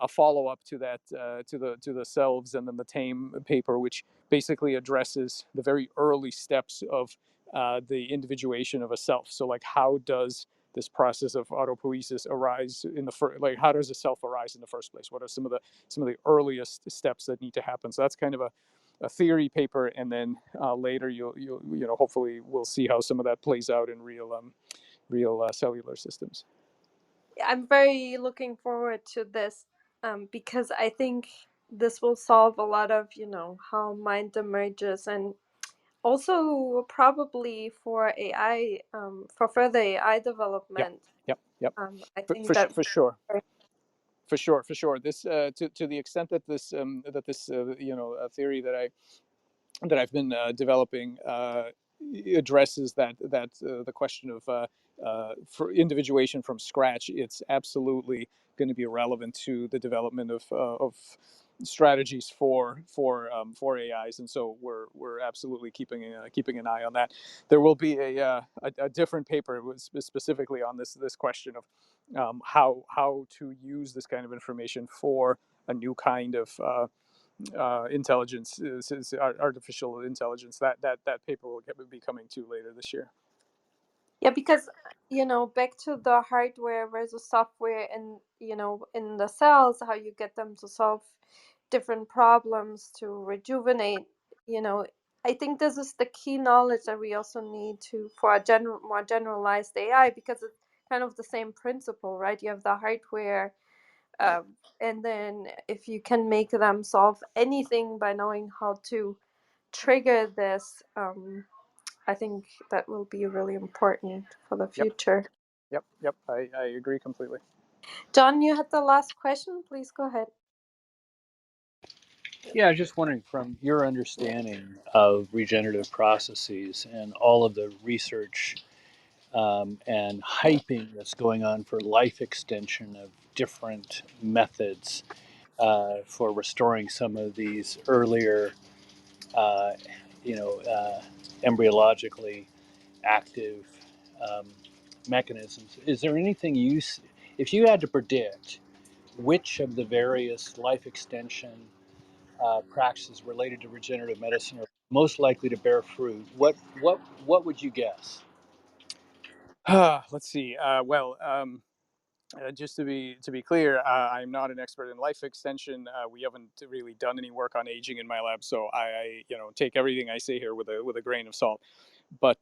follow-up to that, to the selves and then the tame paper, which basically addresses the very early steps of the individuation of a self. So, like, how does this process of autopoiesis arise in the first? Like, how does a self arise in the first place? What are some of the earliest steps that need to happen? So that's kind of a theory paper, and then later you'll hopefully we'll see how some of that plays out in real cellular systems. I'm very looking forward to this because I think this will solve a lot of, how mind emerges, and also probably for AI, for further AI Yep, development. yep, yep. I For, think for, that for sure. For sure. This to the extent that this theory that I've been developing addresses the question of for individuation from scratch. It's absolutely going to be relevant to the development of strategies for AIs, and so we're absolutely keeping an eye on that. There will be a different paper specifically on this question of how to use this kind of information for a new kind of intelligence, artificial intelligence. That paper will be coming to later this year. Yeah, because back to the hardware versus software, and in the cells, how you get them to solve different problems, to rejuvenate. I think this is the key knowledge that we also need to for a more generalized AI, because it's kind of the same principle, right? You have the hardware, and then if you can make them solve anything by knowing how to trigger this, I think that will be really important for the Yep, future. yep. I agree completely. John, you had the last question. Please go ahead. Yeah, I was just wondering, from your understanding of regenerative processes and all of the research and hyping that's going on for life extension of different methods for restoring some of these earlier, uh, embryologically active um, mechanisms. Is there anything if you had to predict which of the various life extension practices related to regenerative medicine are most likely to bear fruit, what would you guess? Let's see. Just to be clear, I'm not an expert in life extension. We haven't really done any work on aging in my lab, so I take everything I say here with a grain of salt. But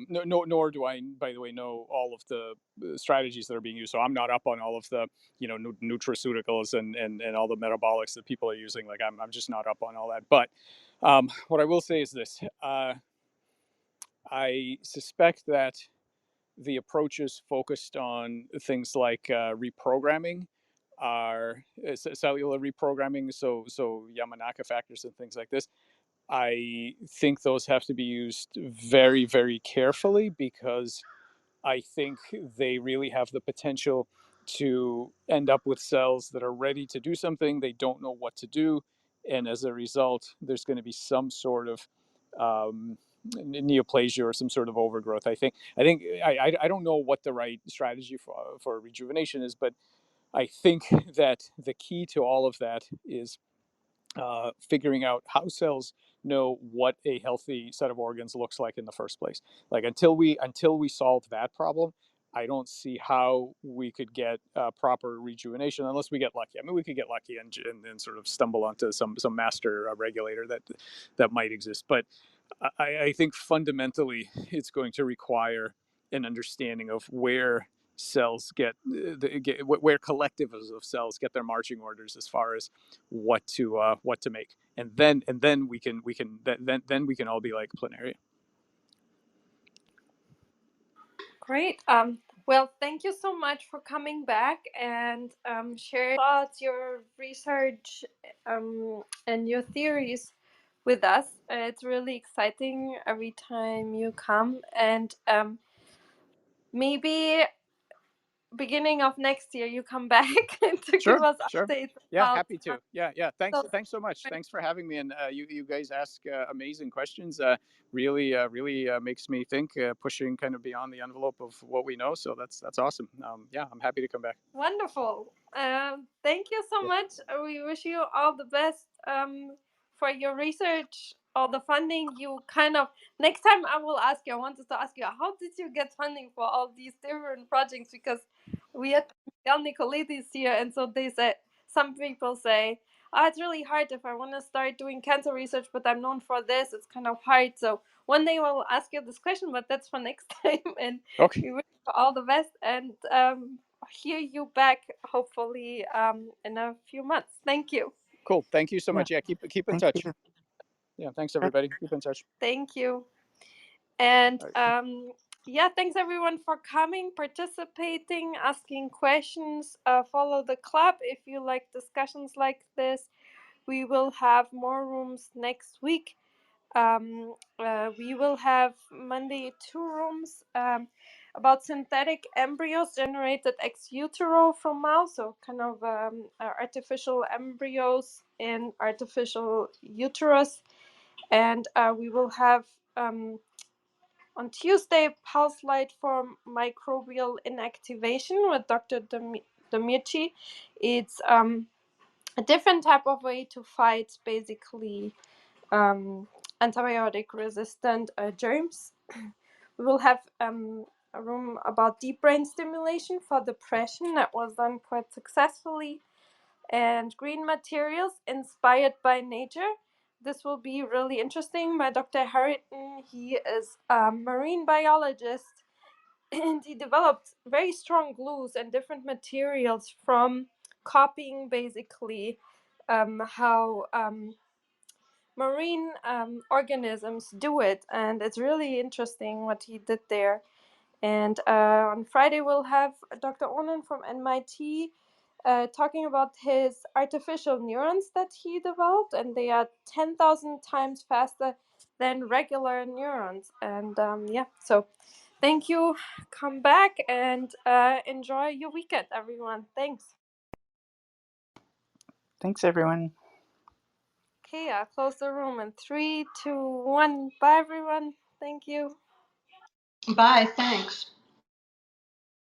nor do I, by the way, know all of the strategies that are being used. So I'm not up on all of the nutraceuticals and all the metabolics that people are using. Like I'm just not up on all that. But what I will say is this: I suspect that the approaches focused on things like reprogramming are cellular reprogramming, so Yamanaka factors and things like this. I think those have to be used very, very carefully, because I think they really have the potential to end up with cells that are ready to do something. They don't know what to do. And as a result, there's going to be some sort of neoplasia or some sort of overgrowth. I don't know what the right strategy for rejuvenation is, but I think that the key to all of that is figuring out how cells know what a healthy set of organs looks like in the first place. Like until we solve that problem, I don't see how we could get proper rejuvenation unless we get lucky. I mean, we could get lucky and sort of stumble onto some master regulator that might exist. But I think fundamentally it's going to require an understanding of where cells where collectives of cells get their marching orders as far as what to make, and then we can all be like planaria. Great. Well, thank you so much for coming back and sharing thoughts, your research, and your theories with us. It's really exciting every time you come, and maybe beginning of next year you come back to give Sure, us sure. updates Yeah, about happy to. Yeah. Thanks, so thanks so much. Thanks for having me. And you guys ask amazing questions. Really makes me think, pushing kind of beyond the envelope of what we know. So that's awesome. Yeah, I'm happy to come back. wonderful. Thank you so Yeah. much. We wish you all the best for your research, all the funding. You kind of, next time I will ask you, I wanted to ask you, how did you get funding for all these different projects? Because we had Miguel Nicolaides here, and so they said, some people say, it's really hard if I want to start doing cancer research, but I'm known for this. It's kind of hard. So one day we'll ask you this question, but that's for next time. And Okay, we wish you all the best and hear you back hopefully in a few months. Thank you. cool. Thank you so Yeah, much. Yeah, keep in thank touch. you. Yeah, thanks Right. everybody. Keep in touch. Thank you. And All right. yeah, thanks everyone for coming, participating, asking questions. Follow the club if you like discussions like this. We will have more rooms next week. We will have Monday 2 rooms about synthetic embryos generated ex utero from mouse, so kind of artificial embryos in artificial uterus. And we will have on Tuesday pulse light for microbial inactivation with Dr. Domici. It's a different type of way to fight basically antibiotic resistant germs. We will have a room about deep brain stimulation for depression that was done quite successfully, and green materials inspired by nature. This will be really interesting by Dr. Harrington. He is a marine biologist and he developed very strong glues and different materials from copying basically how marine organisms do it, and it's really interesting what he did there. And on Friday we'll have Dr. Onen from MIT talking about his artificial neurons that he developed, and they are 10,000 times faster than regular neurons. And yeah, so thank you. Come back and enjoy your weekend, everyone. Thanks. Thanks, everyone. Okay, I'll close the room in 3, 2, 1. Bye, everyone. Thank you. Bye. Thanks.